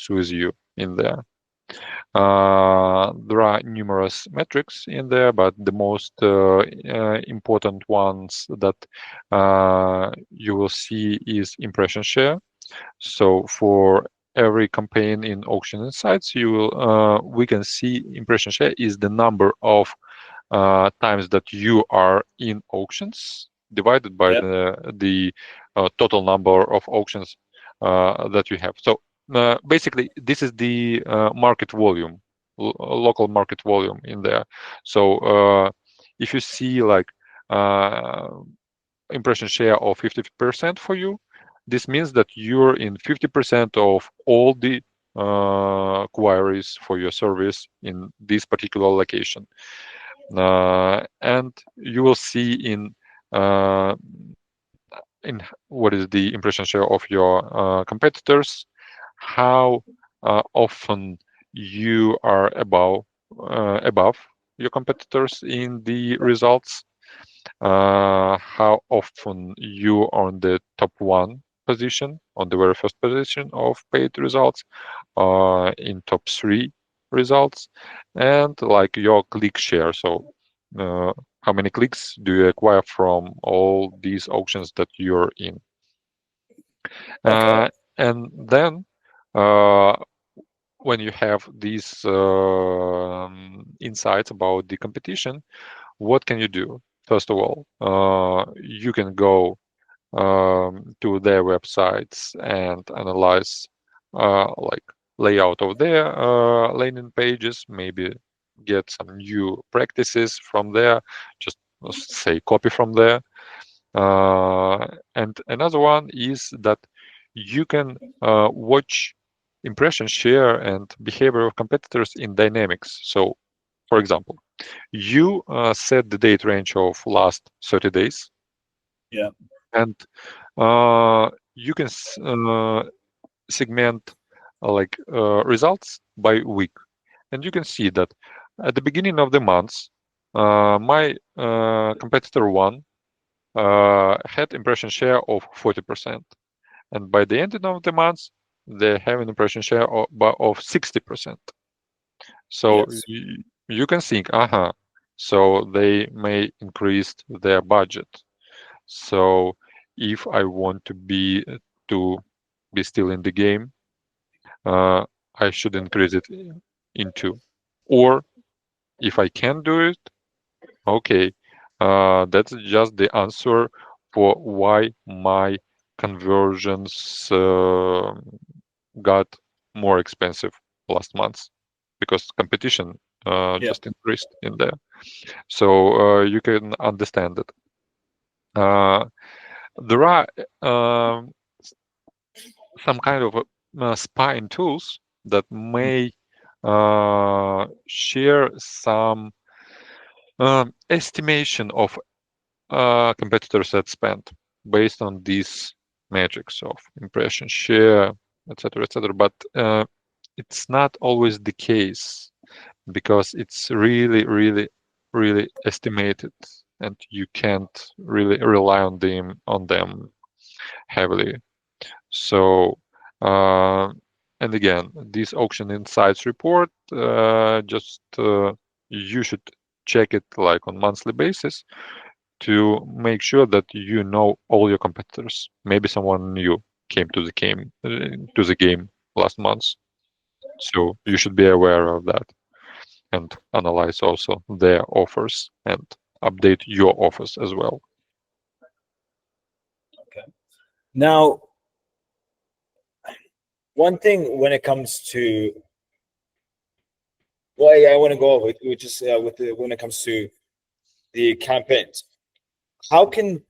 with you in there. There are numerous metrics in there, but the most important ones that you will see is impression share. So for every campaign in Auction Insights, we can see impression share is the number of times that you are in auctions divided by Yeah. the total number of auctions that you have. So basically, this is the market volume, local market volume in there. So if you see like uh, impression share of 50% for you, this means that you're in 50% of all the queries for your service in this particular location. And you will see uh, in what is the impression share of your competitors, how often you are above your competitors in the results, how often you are on the top one position, on the very first position of paid results, in top three results, and like your click share. So how many clicks do you acquire from all these auctions that you're in? Okay. And then uh, when you have these insights about the competition, what can you do? First of all, you can go to their websites and analyze like layout of their landing pages, maybe get some new practices from there, just say copy from there. And another one is that you can watch impression share and behavior of competitors in dynamics. So, for example, you set the date range of last 30 days. Yeah. And you can segment results by week. And you can see that at the beginning of the month, my competitor one had impression share of 40%. And by the end of the month, they have an impression share of 60%. So Yes. you can think, so they may increase their budget. So if I want to be still in the game, I should increase it into. Or if I can do it, okay, that's just the answer for why my conversions got more expensive last month, because competition just increased in there. So you can understand it. There are some kind of spying tools that may share some estimation of competitors' ad spend based on these metrics of impression share, etc., etc. But it's not always the case, because it's really, really, really estimated, and you can't really rely on them heavily. So, and again, this auction insights report, you should check it like on monthly basis to make sure that you know all your competitors. Maybe someone new came to the game last month, so you should be aware of that and analyze also their offers and update your offers as well. Okay. Now, one thing when it comes to, well, I want to go over, which is when it comes to the campaigns, how can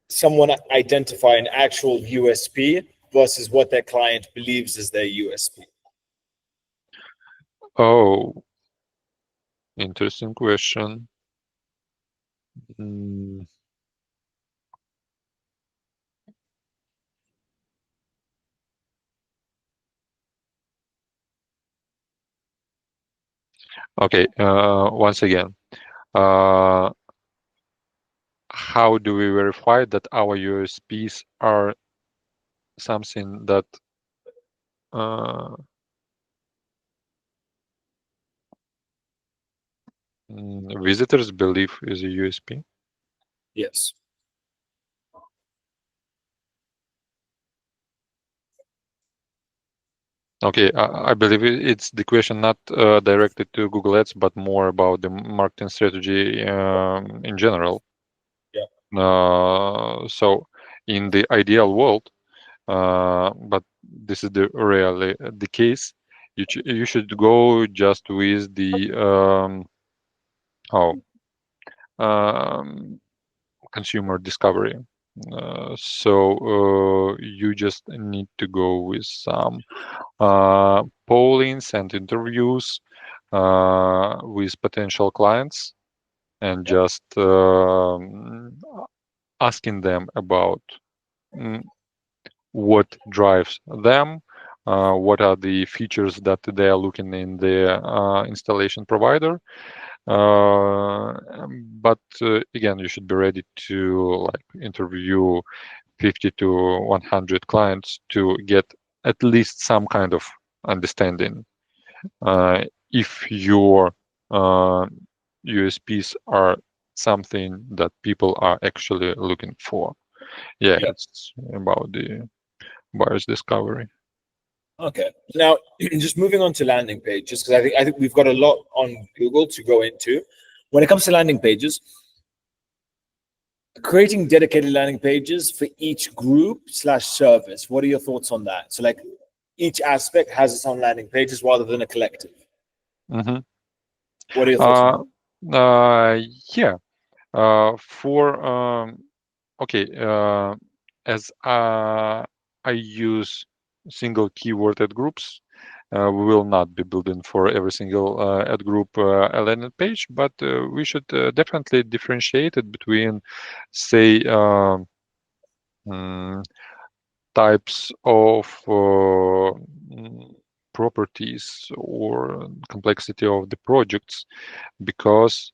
someone identify an actual USP versus what their client believes is their USP? Oh, interesting question. Mm, okay, once again, how do we verify that our USPs are something that visitors believe is a USP? Yes. Okay, I believe it's the question not directed to Google Ads, but more about the marketing strategy in general. Yeah. So in the ideal world, but this is rarely the case, you should go just with the consumer discovery. So you just need to go with some pollings and interviews with potential clients, and just asking them about what drives them, what are the features that they are looking in the installation provider. But again, you should be ready to interview 50 to 100 clients to get at least some kind of understanding if your USPs are something that people are actually looking for. Yeah, it's about the buyer's discovery. Okay. Now, just moving on to landing pages, because I think we've got a lot on Google to go into. When it comes to landing pages, Creating dedicated landing pages for each group / service. What are your thoughts on that? So like each aspect has its own landing pages rather than a collective. Mm-hmm. What are your thoughts on that? Yeah. For okay, as I use single keyword ad groups, we will not be building for every single ad group a landing page, but we should definitely differentiate it between, say, types of properties or complexity of the projects, because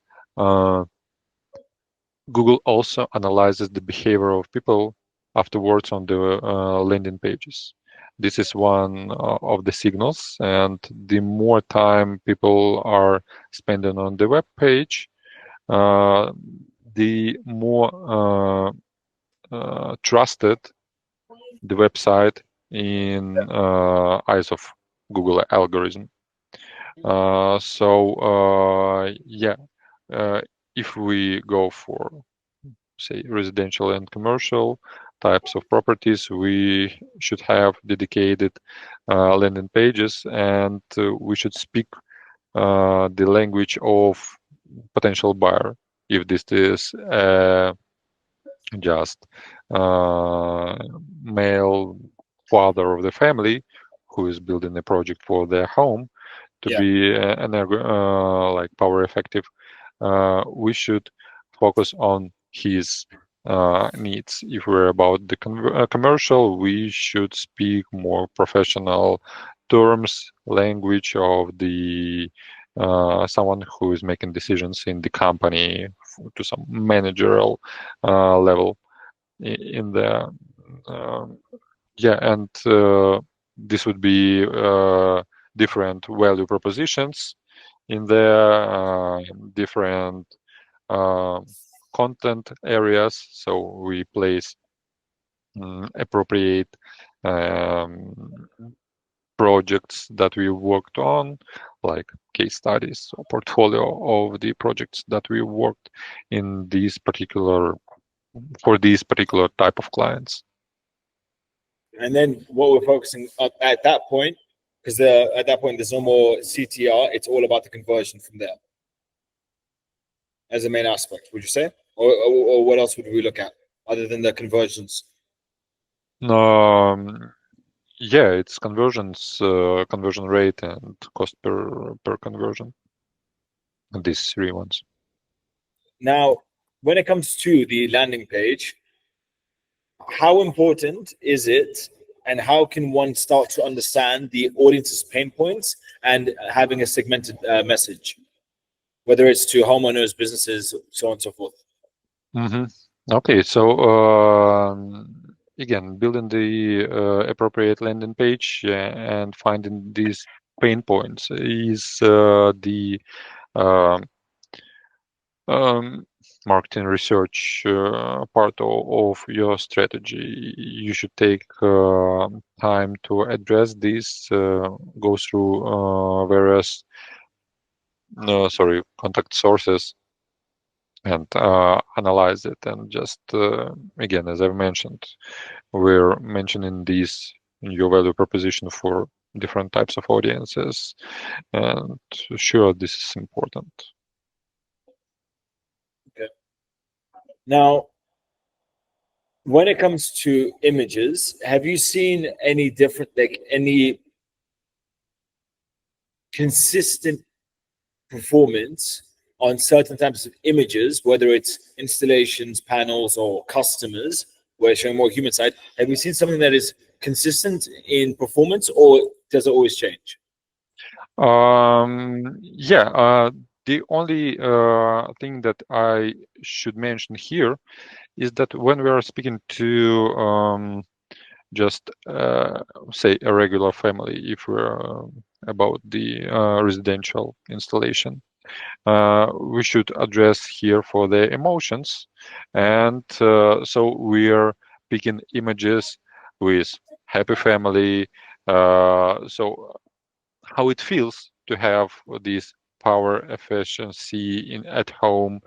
Google also analyzes the behavior of people afterwards on the landing pages. This is one of the signals, and the more time people are spending on the web page, the more trusted the website in eyes of Google algorithm. Yeah, if we go for, say, residential and commercial types of properties, we should have dedicated landing pages, and we should speak the language of potential buyer. If this is just male father of the family who is building a project for their home to be like power effective, we should focus on his needs. If we're about the commercial, we should speak more professional terms, language of the someone who is making decisions in the company to some managerial level in the yeah, and this would be different value propositions in the different content areas. So we place appropriate projects that we worked on, like case studies or portfolio of the projects that we worked in these particular for these particular type of clients. And then what we're focusing on at that point, because at that point there's no more CTR, it's all about the conversion from there as a main aspect, would you say? Or what else would we look at other than the conversions? Yeah, it's conversions, conversion rate, and cost per conversion. These three ones. Now, when it comes to the landing page, how important is it, and how can one start to understand the audience's pain points and having a segmented message, whether it's to homeowners, businesses, so on and so forth? Mm-hmm. Okay, so again, building the appropriate landing page and finding these pain points is the um, marketing research part of your strategy. You should take time to address this, go through various contact sources, and analyze it. And just again, as I've mentioned, we're mentioning these in your value proposition for different types of audiences, and sure, this is important. Okay. Now, when it comes to images, have you seen any different, like any consistent performance on certain types of images, whether it's installations, panels, or customers, where showing more human side? Have you seen something that is consistent in performance, or does it always change? Yeah, the only thing that I should mention here is that when we are speaking to just say a regular family, if we're about the residential installation, we should address here for their emotions, and so we are picking images with happy family, so how it feels to have this power efficiency at home.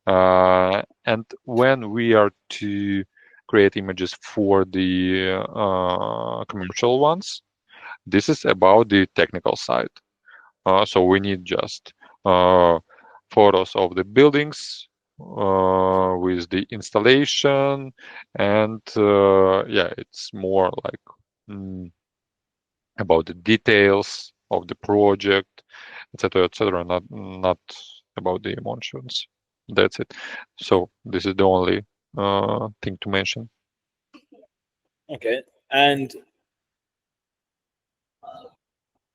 And when we are to create images for the commercial ones, this is about the technical side. So we need just photos of the buildings with the installation, and yeah, it's more like about the details of the project, etc., not about the emotions. That's it. So this is the only thing to mention. Okay, and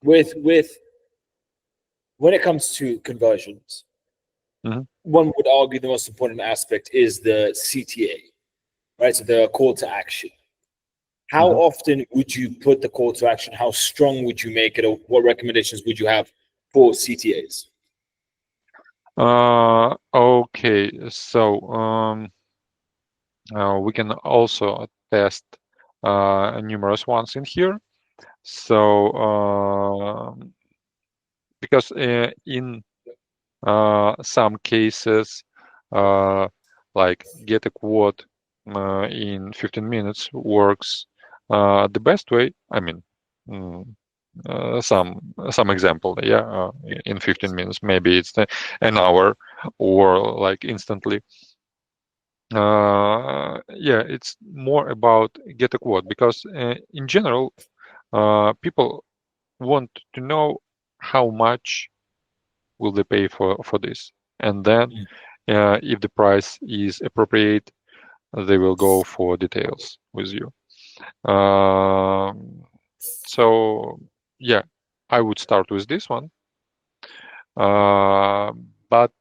with when it comes to conversions, one would argue the most important aspect is the CTA, right? So the call to action. How often would you put the call to action? How strong would you make it? Or what recommendations would you have for CTAs? Okay, so we can also test numerous ones in here. So because in some cases, like get a quote in 15 minutes works the best way. I mean, some example, yeah, in 15 minutes, maybe it's an hour or like instantly. Yeah, it's more about get a quote, because in general, people want to know how much will they pay for this, and then if the price is appropriate, they will go for details with you. So yeah, I would start with this one, but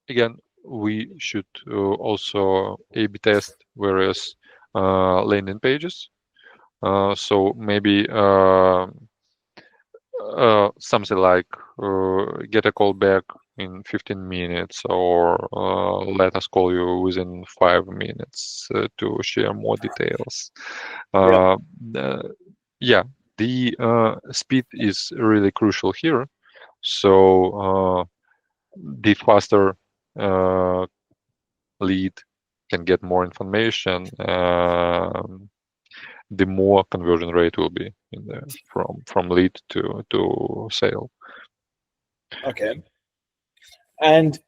again, we should also A/B test various landing pages. So maybe something like get a call back in 15 minutes, or let us call you within 5 minutes to share more details. Yeah, the speed is really crucial here. So the faster lead can get more information, the more conversion rate will be in the, from lead to sale. Okay. And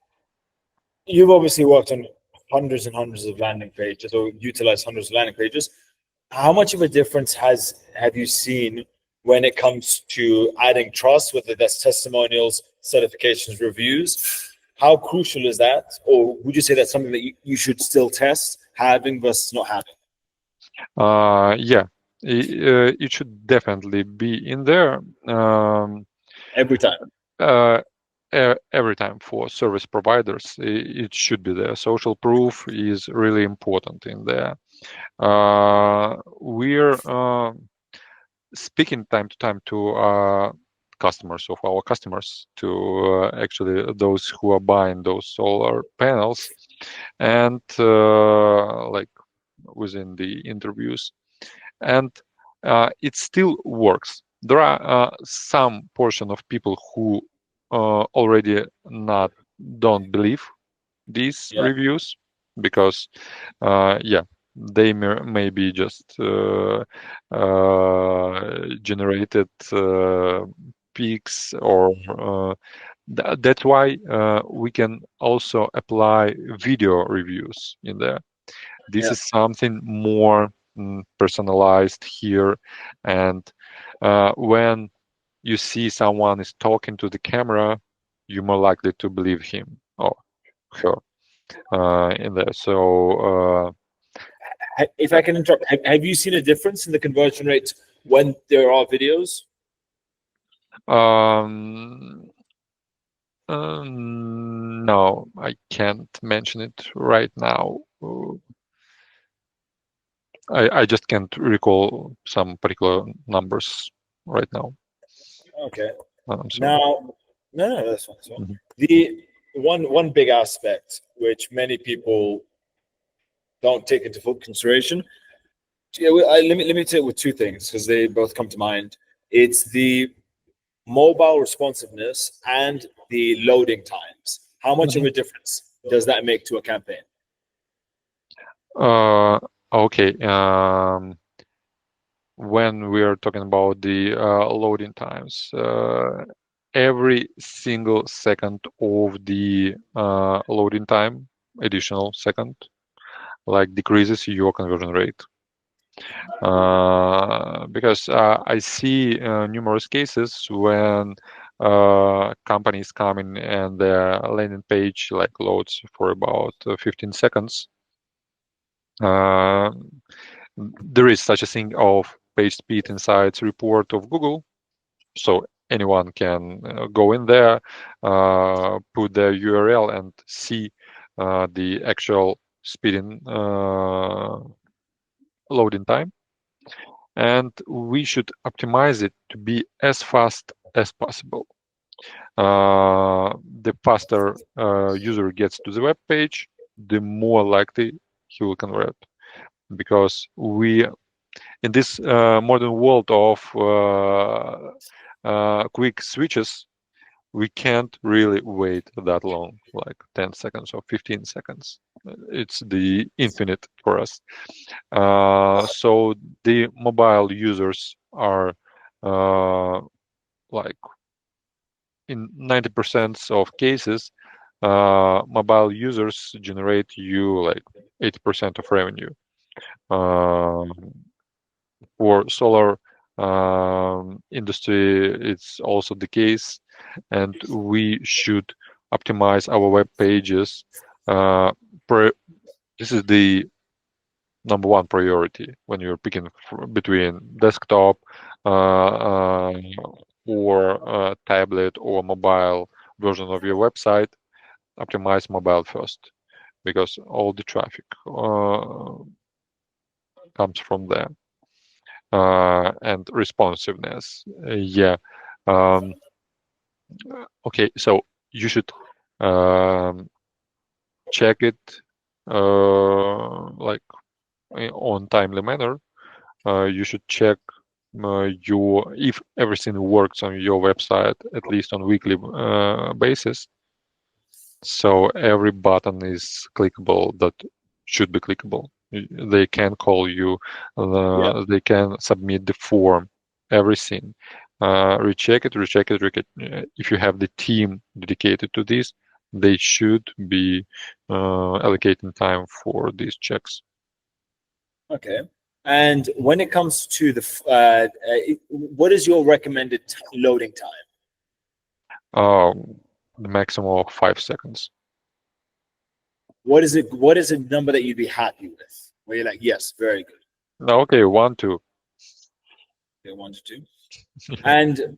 you've obviously worked on hundreds and hundreds of landing pages, or utilized hundreds of landing pages. How much of a difference have you seen when it comes to adding trust, whether that's testimonials, certifications, reviews? How crucial is that? Or would you say that's something that you should still test having versus not having? Yeah, it should definitely be in there. Every time. Every time for service providers, it should be there. Social proof is really important in there. We're speaking time to time to customers of our customers, to actually those who are buying those solar panels, and like within the interviews, and it still works. There are some portion of people who already don't believe these reviews, because yeah, they may be just generated peaks, or that's why we can also apply video reviews in there. This is something more personalized here, and when you see someone is talking to the camera, you're more likely to believe him or her in there. So if I can interrupt, have you seen a difference in the conversion rates when there are videos? no, I can't mention it right now. I just can't recall some particular numbers right now. Okay. I'm sorry. Now, no, that's fine. That's fine. The one big aspect which many people don't take into full consideration. Yeah, let me take it with two things, because they both come to mind. It's the mobile responsiveness and the loading times. How much of a difference does that make to a campaign? Okay. When we are talking about the loading times, every single second of the loading time, additional second, like decreases your conversion rate. Because I see numerous cases when companies come in and their landing page like loads for about 15 seconds. There is such a thing of page speed insights report of Google, so anyone can go in there, put their URL and see the actual speeding loading time. And we should optimize it to be as fast as possible. The faster user gets to the web page, the more likely he will convert, because we, in this modern world of quick switches, we can't really wait that long, like 10 seconds or 15 seconds. It's the infinite for us. So the mobile users are like in 90% of cases, mobile users generate you like 80% of revenue. For solar industry, it's also the case, and we should optimize our web pages. This is the number one priority when you're picking between desktop or tablet or mobile version of your website. Optimize mobile first, because all the traffic comes from there. And responsiveness, yeah. Okay, so you should check it like on timely manner. You should check if everything works on your website at least on weekly basis. So every button is clickable that should be clickable. They can call you, they can submit the form, everything. Recheck it. If you have the team dedicated to this, they should be allocating time for these checks. Okay. And when it comes to the, what is your recommended loading time? The maximum of 5 seconds. What is it? What is a number that you'd be happy with? Where you're like, yes, very good. Okay, 1, 2. Okay, 1 to 2. And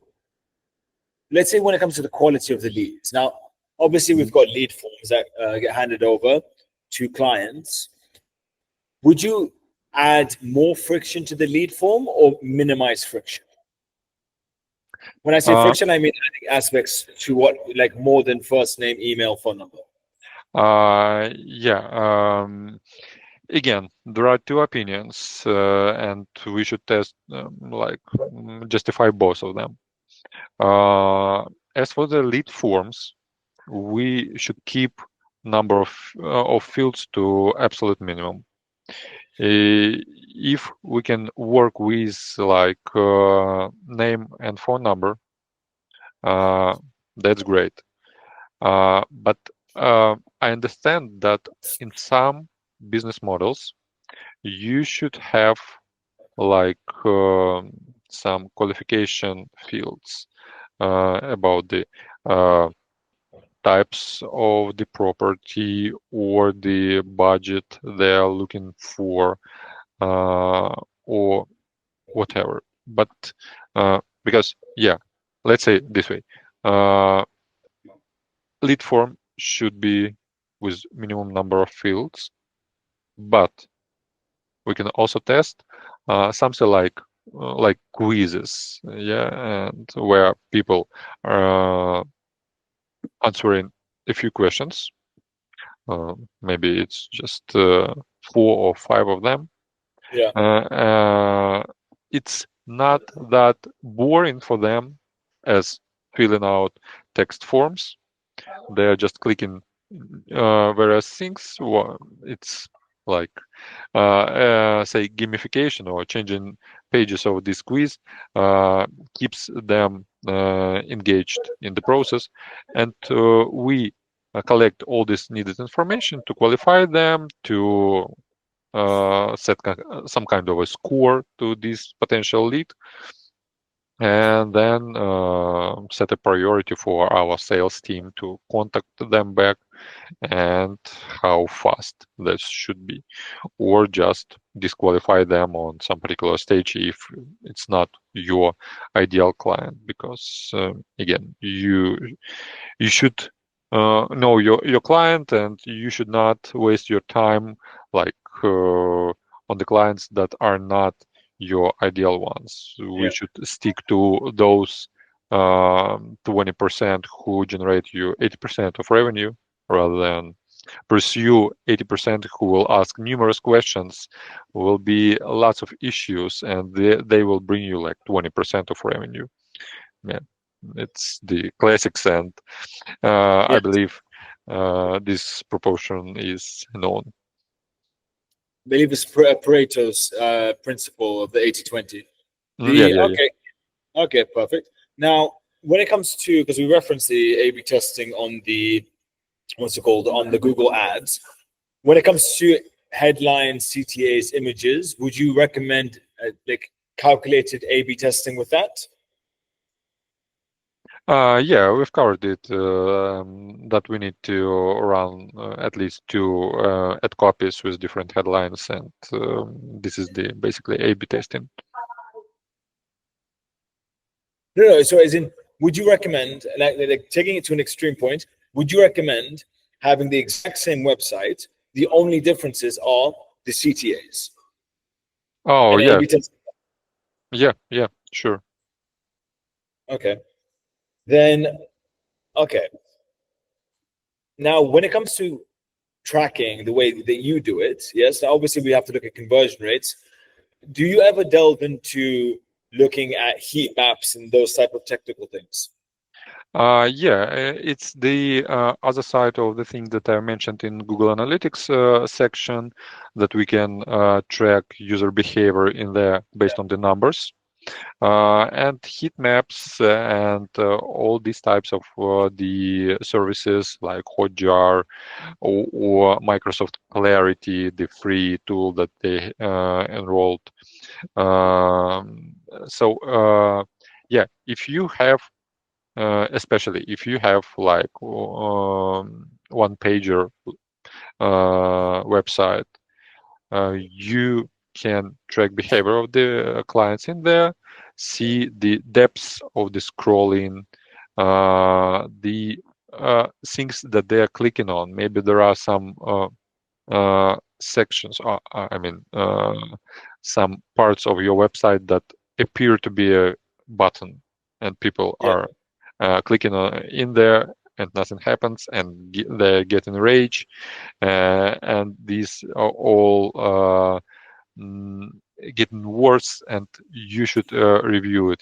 let's say when it comes to the quality of the leads. Now, obviously, we've got lead forms that get handed over to clients. Would you add more friction to the lead form or minimize friction? When I say friction, I mean adding aspects to what, like more than first name, email, phone number. Yeah. Again, there are two opinions, and we should test, justify both of them. As for the lead forms, we should keep number of fields to absolute minimum. If we can work with like name and phone number, that's great. But I understand that in some business models, you should have like some qualification fields about the types of the property or the budget they are looking for, or whatever. But because, yeah, let's say it this way, lead form should be with minimum number of fields, but we can also test something like quizzes, yeah, and where people are answering a few questions. Maybe it's just 4 or 5 of them. Yeah. It's not that boring for them, as filling out text forms. They are just clicking various things. It's like say gamification or changing pages of this quiz keeps them engaged in the process, and we collect all this needed information to qualify them, to set some kind of a score to this potential lead, and then set a priority for our sales team to contact them back, and how fast that should be, or just disqualify them on some particular stage if it's not your ideal client, because again, you should know your client, and you should not waste your time like on the clients that are not your ideal ones. We should stick to those 20% who generate you 80% of revenue, rather than pursue 80% who will ask numerous questions. Will be lots of issues, and they will bring you like 20% of revenue. Yeah, it's the classics, and I believe this proportion is known. I believe it's Pareto's principle of the 80-20. Yeah. Okay, perfect. Now, when it comes to, because we referenced the A/B testing on the, what's it called, on the Google ads, when it comes to headlines, CTAs, images, would you recommend like calculated A/B testing with that? Yeah, we've covered it, that we need to run at least 2 ad copies with different headlines, and this is the basically A/B testing. No. So as in, would you recommend, like taking it to an extreme point, would you recommend having the exact same website? The only differences are the CTAs. Oh, and yeah. A/B testing. Yeah, sure. Okay. Then, okay. Now, when it comes to tracking the way that you do it, yes, obviously we have to look at conversion rates. Do you ever delve into looking at heat maps and those type of technical things? Yeah, it's the other side of the thing that I mentioned in Google Analytics section, that we can track user behavior in there based on the numbers. And heat maps and all these types of the services like Hotjar or Microsoft Clarity, the free tool that they enrolled. Yeah, if you have especially if you have like one pager website, you can track behavior of the clients in there, see the depths of the scrolling, the things that they are clicking on. Maybe there are some sections, I mean, some parts of your website that appear to be a button, and people are clicking in there, and nothing happens, and they get enraged, and these are all getting worse, and you should review it,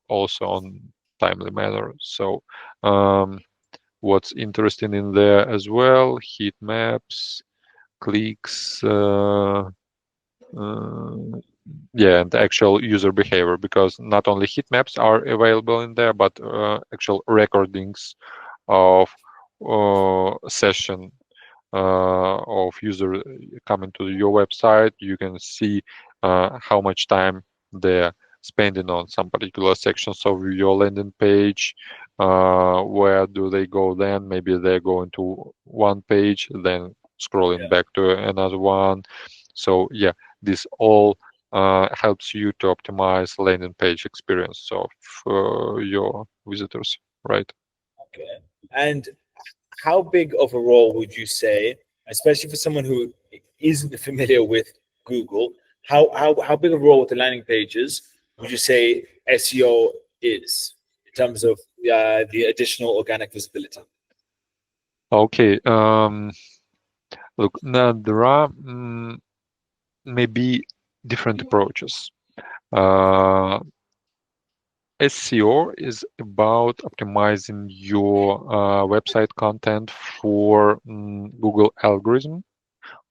also on timely manner. So what's interesting in there as well, heat maps, clicks, yeah, and actual user behavior, because not only heat maps are available in there, but actual recordings of session of user coming to your website. You can see how much time they're spending on some particular sections of your landing page. Where do they go then? Maybe they're going to one page, then scrolling back to another one. So yeah, this all helps you to optimize landing page experience of your visitors, right? Okay. And how big of a role would you say, especially for someone who isn't familiar with Google, how big of a role with the landing pages would you say SEO is in terms of the additional organic visibility? Okay. Look, now there are maybe different approaches. SEO is about optimizing your website content for Google algorithm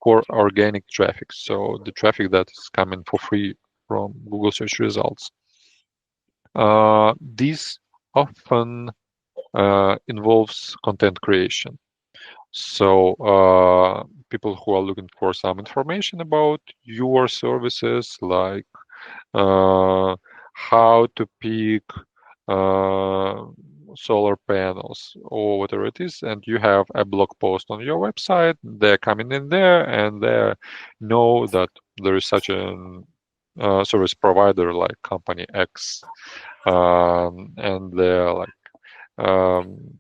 for organic traffic. So the traffic that is coming for free from Google search results. This often involves content creation. So people who are looking for some information about your services, like how to pick uh, solar panels or whatever it is, and you have a blog post on your website, they're coming in there and they know that there is such a service provider like company X, and they're like, um,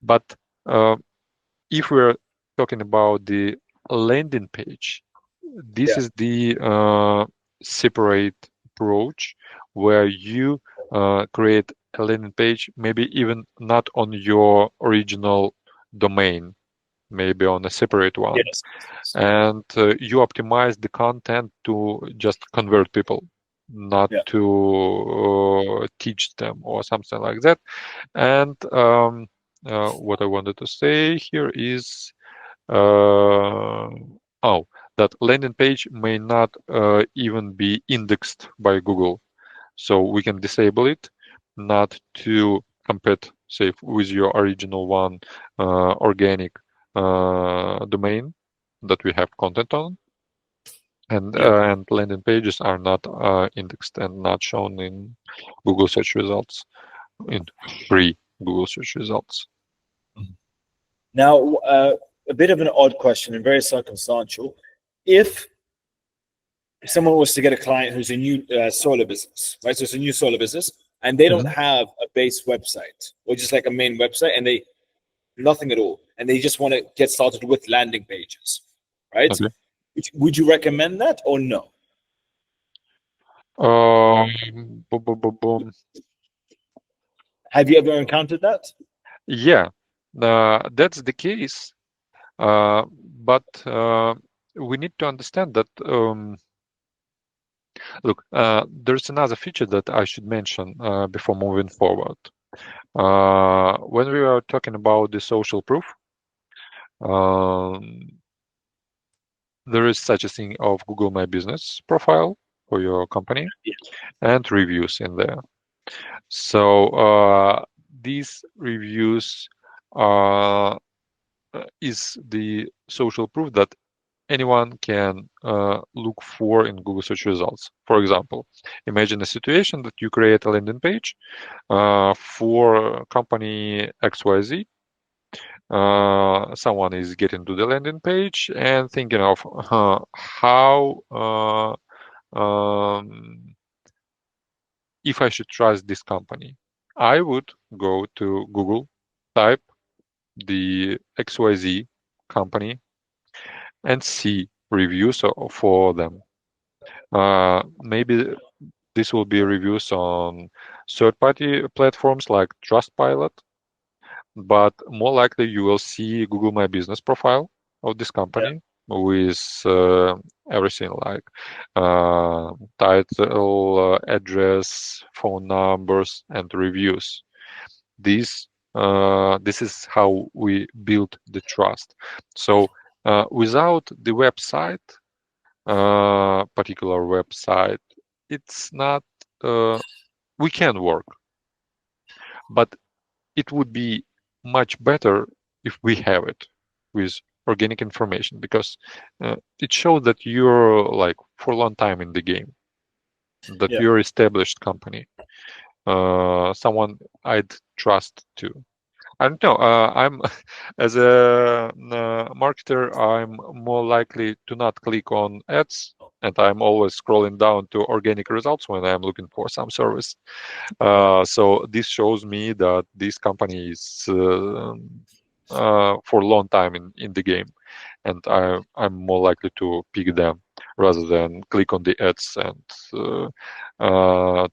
but if we're talking about the landing page, this Yeah. is the separate approach where you create a landing page, maybe even not on your original domain, maybe on a separate one, Yes. and you optimize the content to just convert people, not Yeah. to teach them or something like that. And what I wanted to say here is oh, that landing page may not even be indexed by Google. So we can disable it, not to compete, say, with your original one, organic domain that we have content on. Yeah. And landing pages are not indexed and not shown in Google search results, in free Google search results. Now, a bit of an odd question and very circumstantial. If someone was to get a client who's a new solar business, right? So it's a new solar business, and they don't Mhm. have a base website or just like a main website, and they nothing at all, and they just want to get started with landing pages, right? Okay. Would you recommend that or no? Boom, boom, boom, boom. Have you ever encountered that? Yeah, that's the case. But we need to understand that, look, there's another feature that I should mention before moving forward. When we are talking about the social proof, um, there is such a thing of Google My Business profile for your company Yeah. and reviews in there. So these reviews uh, is the social proof that anyone can look for in Google search results. For example, imagine a situation that you create a landing page for company XYZ. Someone is getting to the landing page and thinking of how if I should trust this company. I would go to Google, type the XYZ company, and see reviews for them. Maybe this will be reviews on third-party platforms like Trustpilot, but more likely you will see Google My Business profile of this Yeah. company with everything like title, address, phone numbers, and reviews. This is how we build the trust. So without the website, particular website, it's not we can work, but it would be much better if we have it with organic information, because it shows that you're like for a long time in the game, that Yeah. you're established company, someone I'd trust to. I don't know. I'm as a marketer, I'm more likely to not click on ads, and I'm always scrolling down to organic results when I'm looking for some service. So this shows me that this company is for a long time in the game, and I'm more likely to pick them rather than click on the ads and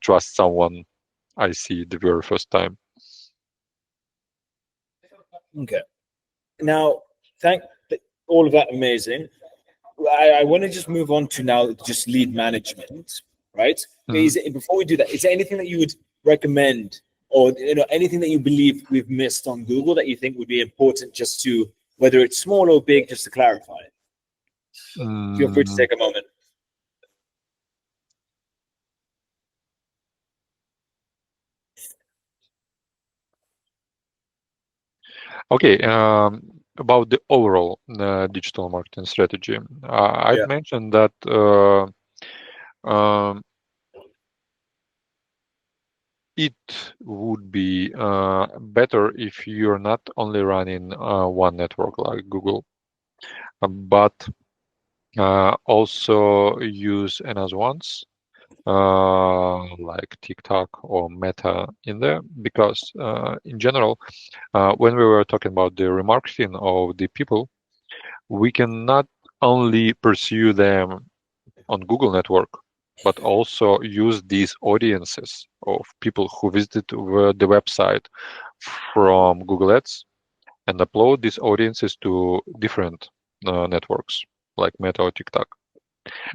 trust someone I see the very first time. Okay. Now, thank all of that amazing. I want to just move on to now just lead management, right? But before we do that, is there anything that you would recommend, or anything that you believe we've missed on Google that you think would be important, just to, whether it's small or big, just to clarify? Feel free to take a moment. Okay, about the overall digital marketing strategy, I've mentioned that it would be better if you're not only running one network like Google, but also use another ones like TikTok or Meta in there, because in general, when we were talking about the remarketing of the people, we cannot only pursue them on Google network, but also use these audiences of people who visited the website from Google Ads and upload these audiences to different networks like Meta or TikTok,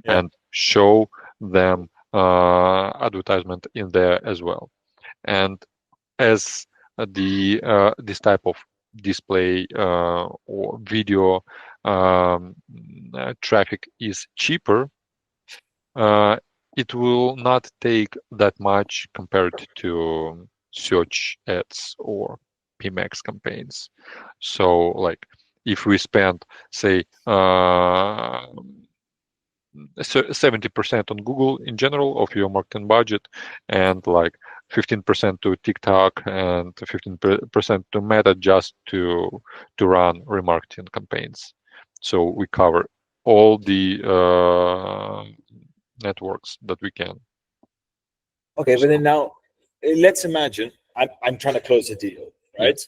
and show them advertisement in there as well. And as this type of display or video traffic is cheaper, it will not take that much compared to search ads or PMAX campaigns. So like if we spend, say, 70% on Google in general of your marketing budget, and like 15% to TikTok and 15% to Meta, just to run remarketing campaigns. So we cover all the networks that we can. Okay, but then now, let's imagine I'm trying to close a deal, right?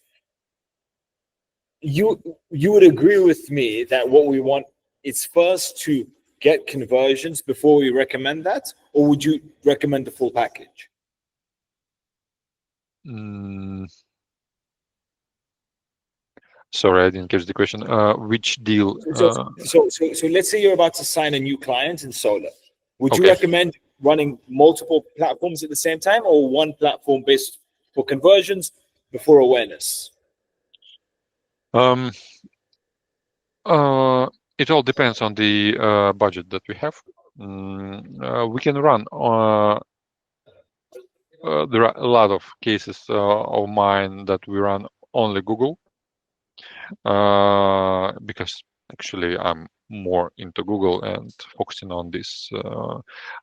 You would agree with me that what we want is first to get conversions before we recommend that, or would you recommend the full package? Sorry, I didn't catch the question. Which deal? So let's say you're about to sign a new client in solar. Would you recommend running multiple platforms at the same time, or one platform based for conversions before awareness? It all depends on the budget that we have. We can run. There are a lot of cases of mine that we run only Google, because actually I'm more into Google and focusing on this.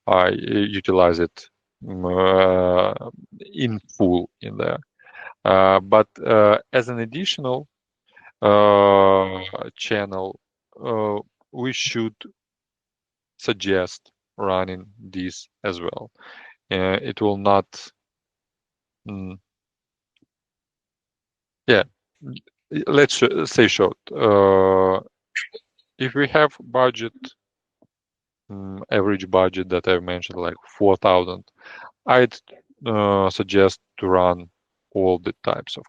I utilize it in full in there. But as an additional channel, we should suggest running this as well. It will not. Let's say short. If we have budget, average budget that I've mentioned, like 4,000, I'd suggest to run all the types of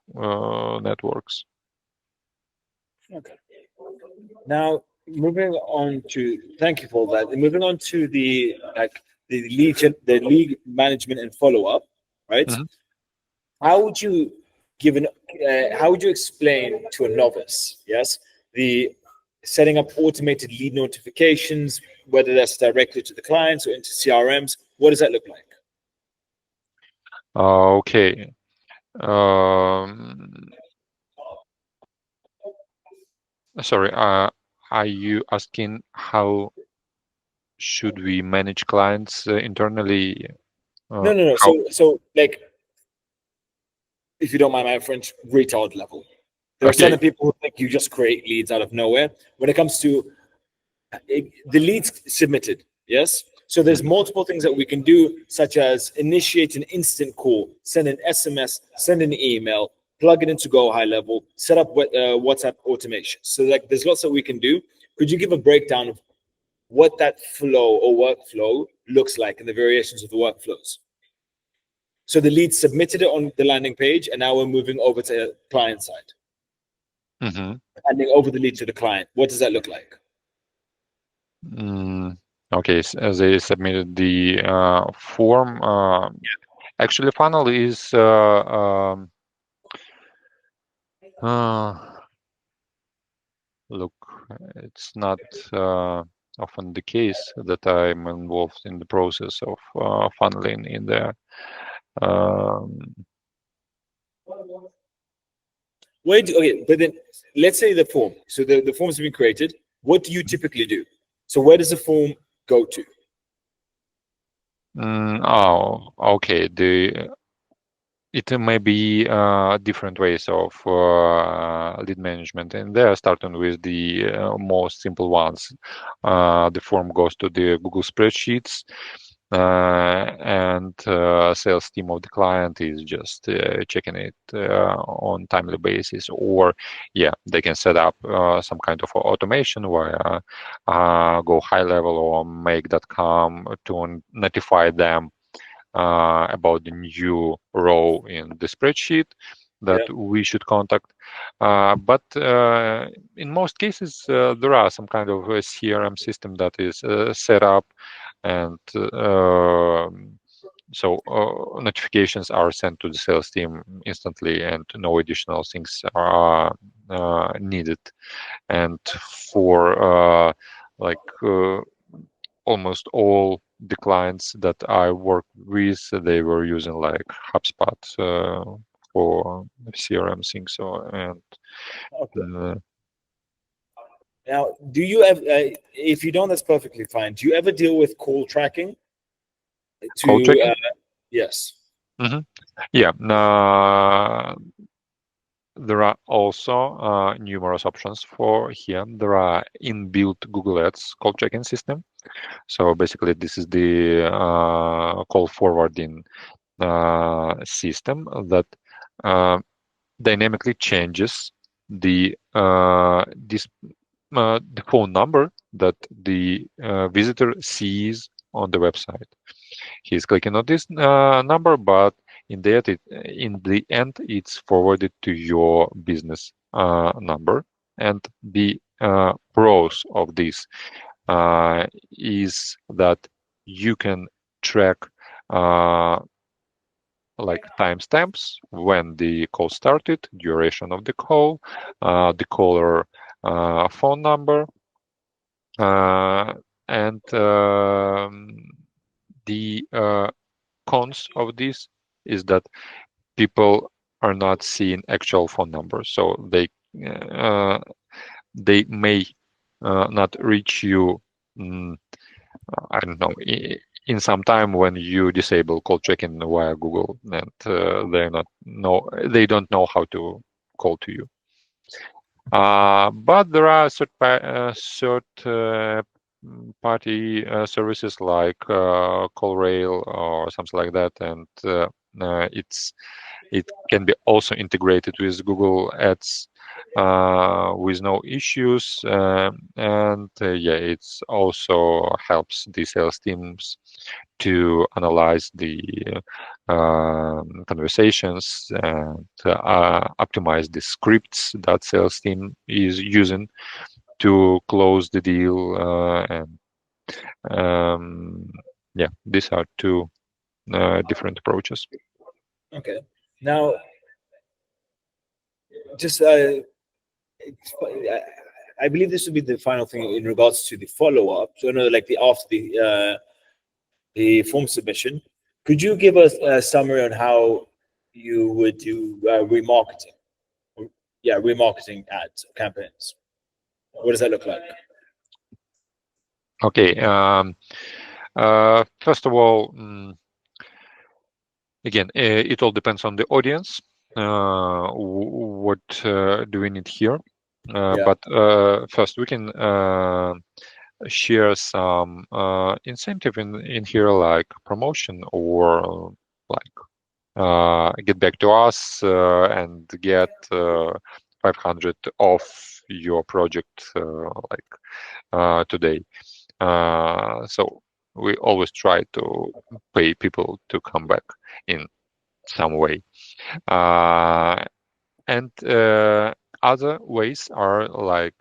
networks. Okay. Now, moving on to, thank you for that. Moving on to the lead management and follow up, right? How would you how would you explain to a novice, the setting up automated lead notifications, whether that's directly to the clients or into CRMs? What does that look like? Okay. Sorry, are you asking how should we manage clients internally? No. So like, if you don't mind my French, retard level. There are certain people who think you just create leads out of nowhere. When it comes to the leads submitted, yes? So there's multiple things that we can do, such as initiate an instant call, send an SMS, send an email, plug it into Go High Level, set up WhatsApp automation. So like, there's lots that we can do. Could you give a breakdown of what that flow or workflow looks like and the variations of the workflows? So the lead submitted it on the landing page, and now we're moving over to client side. Handing over the lead to the client. What does that look like? Okay, they submitted the form. Actually, funnel is look, it's not often the case that I'm involved in the process of funneling in there. Okay, but then let's say the form. So the form's been created. What do you typically do? So where does the form go to? Oh, okay. It may be different ways of lead management, and they're starting with the most simple ones. The form goes to the Google spreadsheets, and sales team of the client is just checking it on timely basis, or yeah, they can set up some kind of automation via Go High Level or Make.com to notify them about the new row in the spreadsheet that we should contact. But in most cases, there are some kind of a CRM system that is set up, and so notifications are sent to the sales team instantly, and no additional things are needed. And for like almost all the clients that I worked with, they were using like HubSpot for CRM things. So, and Now, do you ever, if you don't, that's perfectly fine. Do you ever deal with call tracking? call checking. Yes. Yeah. There are also numerous options for here. There are inbuilt Google Ads call checking system. So basically, this is the call forwarding system that dynamically changes the the phone number that the visitor sees on the website. He's clicking on this number, but in the end, it's forwarded to your business number. And the pros of this is that you can track like timestamps when the call started, duration of the call, the caller phone number, and the cons of this is that people are not seeing actual phone numbers, so they may not reach you. I don't know, in some time when you disable call checking via Google, and they don't know how to call to you. But there are third party services like CallRail or something like that, and it can be also integrated with Google Ads with no issues, and yeah, it also helps the sales teams to analyze the conversations and optimize the scripts that sales team is using to close the deal. And yeah, these are two different approaches. Okay. Now, just I believe this would be the final thing in regards to the follow-up. So, like after the form submission, could you give us a summary on how you would do remarketing? Yeah, remarketing ads campaigns. What does that look like? Okay. First of all, again, it all depends on the audience. What do we need here? But first, we can share some incentive in here, like promotion, or like get back to us and get 500 off your project today. So we always try to pay people to come back in some way. And other ways are like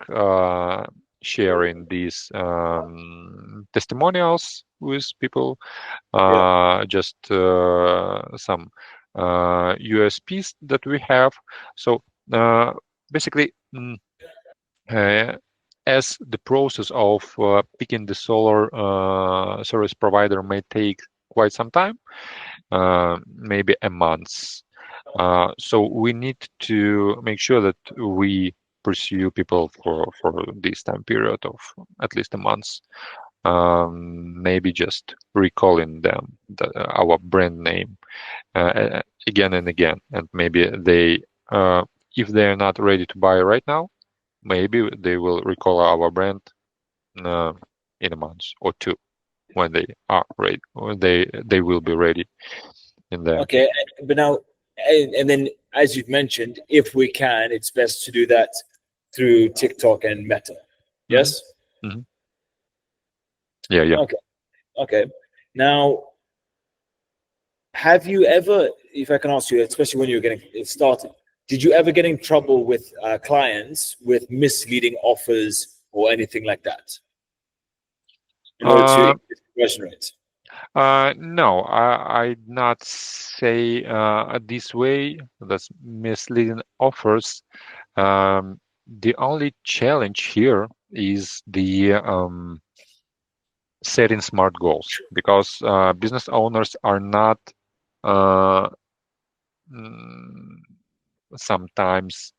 sharing these testimonials with people, just some USPs that we have. So basically, as the process of picking the solar service provider may take quite some time, maybe a month. So we need to make sure that we pursue people for this time period of at least a month. Maybe just recalling them our brand name again and again, and maybe they, if they're not ready to buy right now, maybe they will recall our brand in a month or two when they are ready, or they will be ready in there. Okay, but now, and then as you've mentioned, if we can, it's best to do that through TikTok and Meta. Yes. Mm-hmm. Yeah. Okay. Now, have you ever, if I can ask you, especially when you were getting it started, did you ever get in trouble with clients with misleading offers or anything like that in order to increase conversion rates? No, I'd not say this way. That's misleading offers. The only challenge here is the setting smart goals, because business owners are not sometimes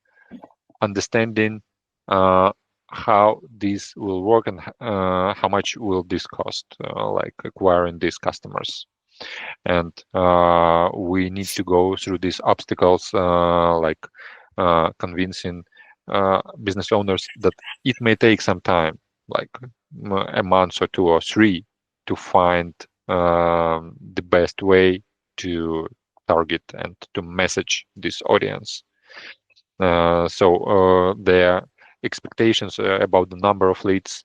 understanding how this will work and how much will this cost, like acquiring these customers. And we need to go through these obstacles, like convincing business owners that it may take some time, like a month or two or three, to find the best way to target and to message this audience. So their expectations about the number of leads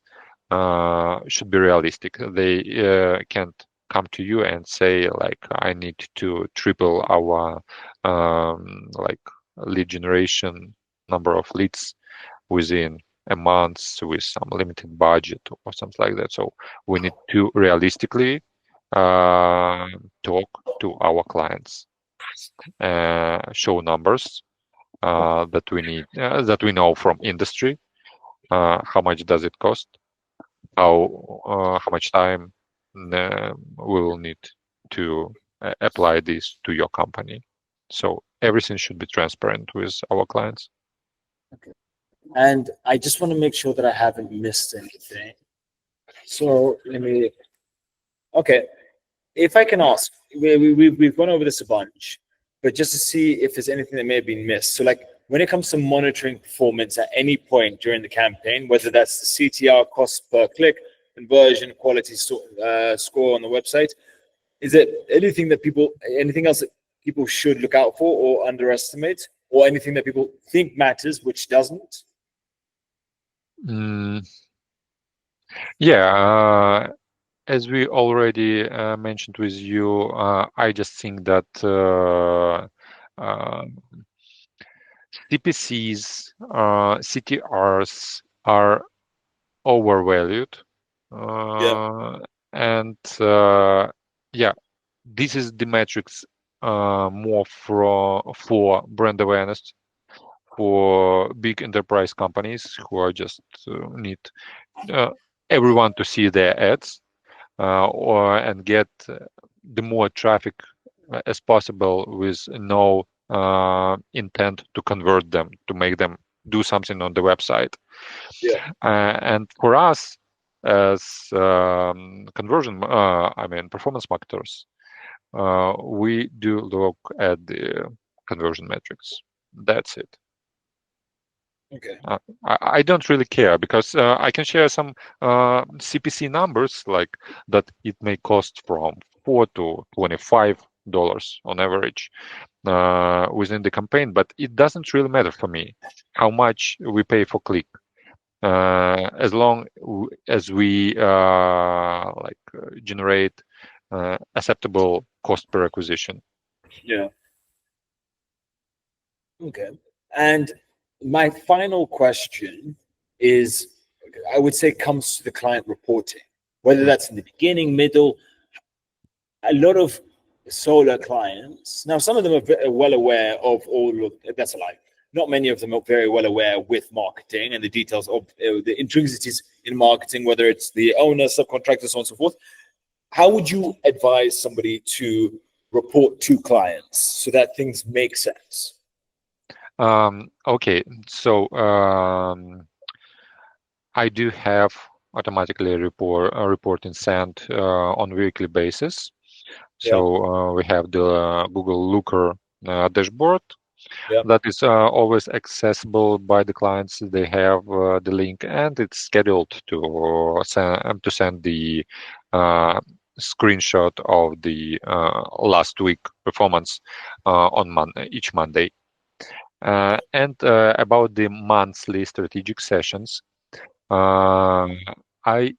should be realistic. They can't come to you and say, like, I need to triple our like lead generation number of leads within a month with some limited budget or something like that. So we need to realistically talk to our clients, show numbers that we need, that we know from industry. How much does it cost? How much time we will need to apply this to your company? So everything should be transparent with our clients. Okay. And I just want to make sure that I haven't missed anything. So let me. Okay, if I can ask, we've gone over this a bunch, but just to see if there's anything that may have been missed. So, like, when it comes to monitoring performance at any point during the campaign, whether that's the CTR, cost per click, conversion, quality score on the website, is there anything else that people should look out for or underestimate, or anything that people think matters which doesn't? Yeah, as we already mentioned with you, I just think that CPCs, CTRs are overvalued. And yeah, this is the metrics more for brand awareness for big enterprise companies who are just need everyone to see their ads and get the more traffic as possible with no intent to convert them, to make them do something on the website. And for us as conversion, performance marketers, we do look at the conversion metrics. That's it. Okay. I don't really care, because I can share some CPC numbers, like that it may cost from $4 to $25 on average within the campaign, but it doesn't really matter for me how much we pay for click, as long as we generate acceptable cost per acquisition. Yeah. Okay. And my final question is, I would say, comes to the client reporting. whether that's in the beginning, middle. A lot of solar clients, now some of them are well aware of all of, that's a lie. Not many of them are very well aware with marketing and the details of the intricacies in marketing, whether it's the owner, subcontractors, so on and so forth. How would you advise somebody to report to clients so that things make sense? Okay, so I do have automatically reporting sent on weekly basis. So we have the Google Looker dashboard that is always accessible by the clients. They have the link, and it's scheduled to send the screenshot of the last week performance on each Monday. And about the monthly strategic sessions, I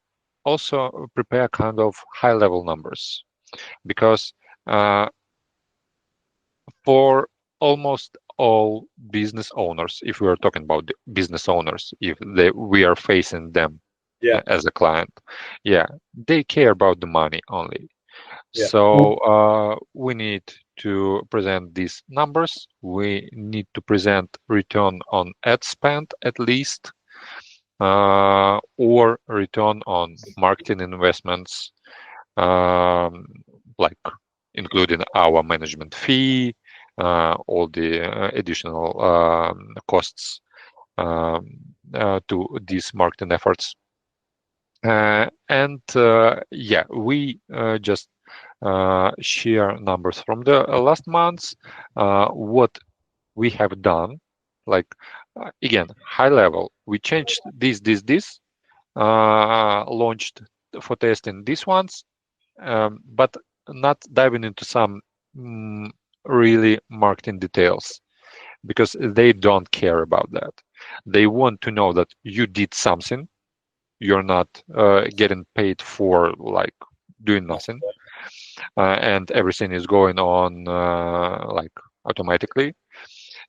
also prepare kind of high-level numbers, because for almost all business owners, if we are talking about the business owners, if we are facing them as a client, they care about the money only. So we need to present these numbers. We need to present return on ad spend at least, or return on marketing investments, like including our management fee, all the additional costs to these marketing efforts. And we just share numbers from the last months, what we have done. Like, again, high level, we changed this, launched for testing these ones, but not diving into some really marketing details, because they don't care about that. They want to know that you did something. You're not getting paid for like doing nothing, and everything is going on like automatically.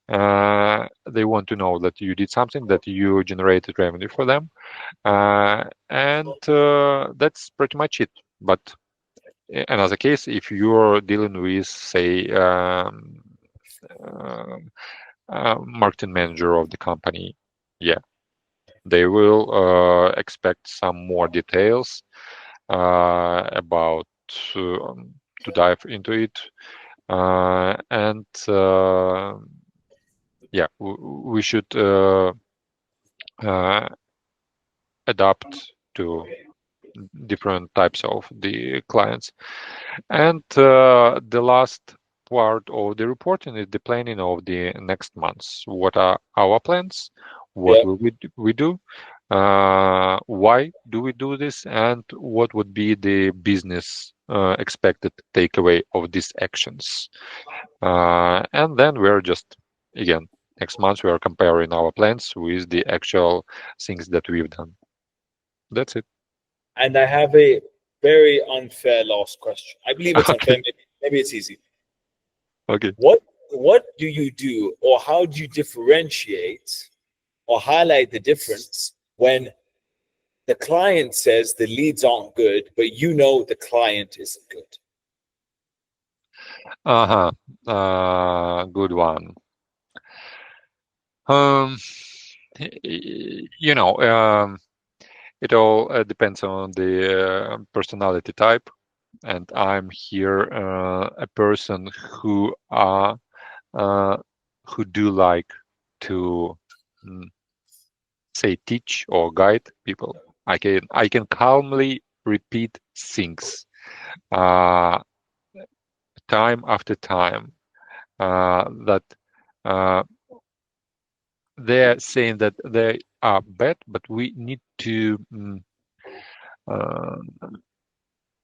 They want to know that you did something, that you generated revenue for them, and that's pretty much it. But another case, if you're dealing with, say, marketing manager of the company, they will expect some more details about to dive into it, and we should adapt to different types of the clients. And the last part of the reporting is the planning of the next months. What are our plans? What will we do? Why do we do this? And what would be the business expected takeaway of these actions? And then we're just, again, next month we are comparing our plans with the actual things that we've done. That's it. And I have a very unfair last question. I believe it's unfair. Maybe it's easy. Okay. What do you do, or how do you differentiate or highlight the difference when the client says the leads aren't good, but you know the client isn't good? Good one. You know, it all depends on the personality type, and I'm here a person who do like to say teach or guide people. I can calmly repeat things time after time, that they're saying that they are bad, but we need to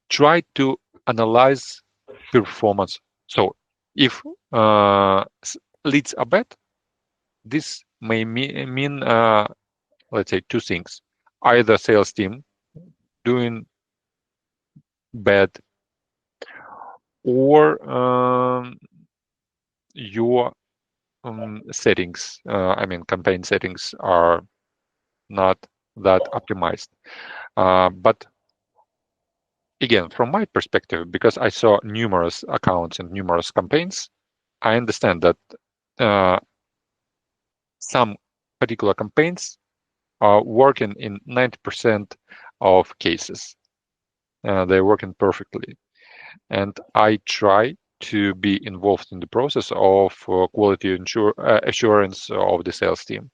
try to analyze performance. So if leads are bad, this may mean let's say two things: either sales team doing bad, or your settings, I mean campaign settings, are not that optimized. But again, from my perspective, because I saw numerous accounts and numerous campaigns, I understand that some particular campaigns are working in 90% of cases. They're working perfectly. And I try to be involved in the process of quality assurance of the sales team,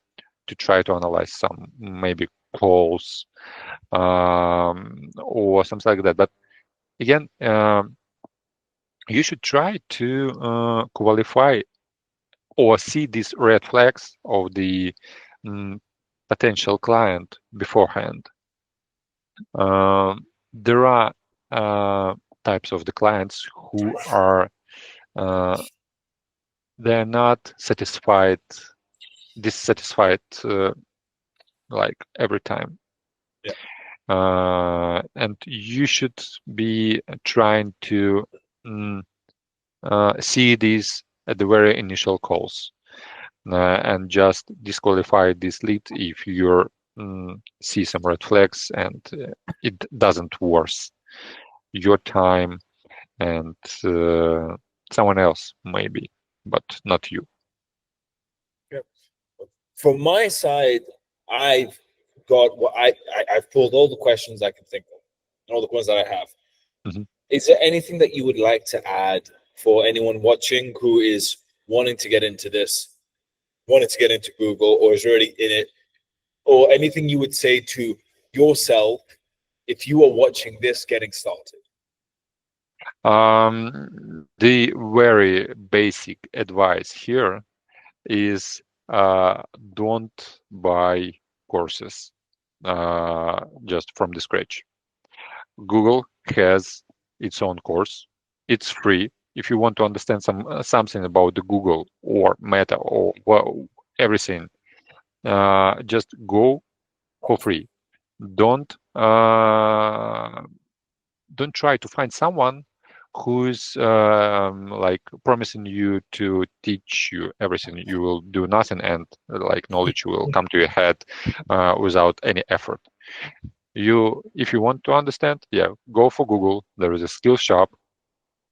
to try to analyze some maybe calls or something like that. But again, you should try to qualify or see these red flags of the potential client beforehand. There are types of the clients who are they're not satisfied, dissatisfied like every time. And you should be trying to see these at the very initial calls and just disqualify this lead if you see some red flags and it doesn't worth your time and someone else maybe, but not you. From my side, I've got what I've pulled all the questions I can think of, and all the questions that I have. Is there anything that you would like to add for anyone watching who is wanting to get into this, wanting to get into Google, or is already in it, or anything you would say to yourself if you are watching this getting started? The very basic advice here is don't buy courses just from the scratch. Google has its own course. It's free. If you want to understand something about the Google or Meta or everything, just go for free. Don't try to find someone who's like promising you to teach you everything. You will do nothing, and like knowledge will come to your head without any effort. If you want to understand, go for Google. There is a skill shop.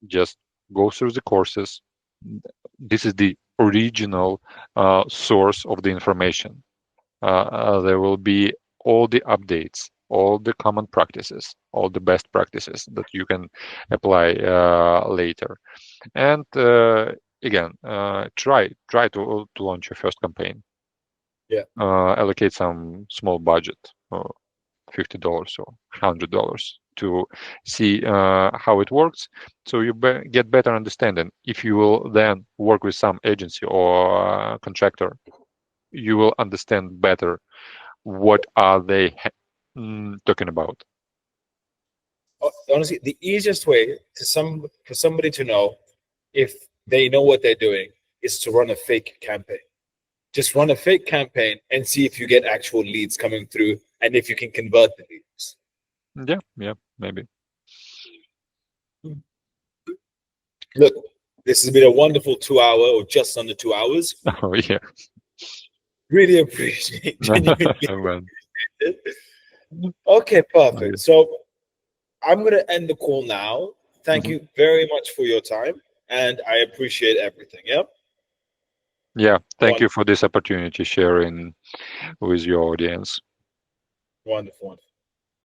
Just go through the courses. This is the original source of the information. There will be all the updates, all the common practices, all the best practices that you can apply later. And again, try to launch your first campaign. Allocate some small budget, $50 or $100, to see how it works, so you get better understanding. If you will then work with some agency or contractor, you will understand better what are they talking about. Honestly, the easiest way for somebody to know if they know what they're doing is to run a fake campaign. Just run a fake campaign and see if you get actual leads coming through and if you can convert the leads. Yeah, maybe. Look, this has been a wonderful 2 hour or just under 2 hours. Oh yeah. Really appreciate it. Okay, perfect. So I'm going to end the call now. Thank you very much for your time, and I appreciate everything. Yeah, thank you for this opportunity sharing with your audience. Wonderful.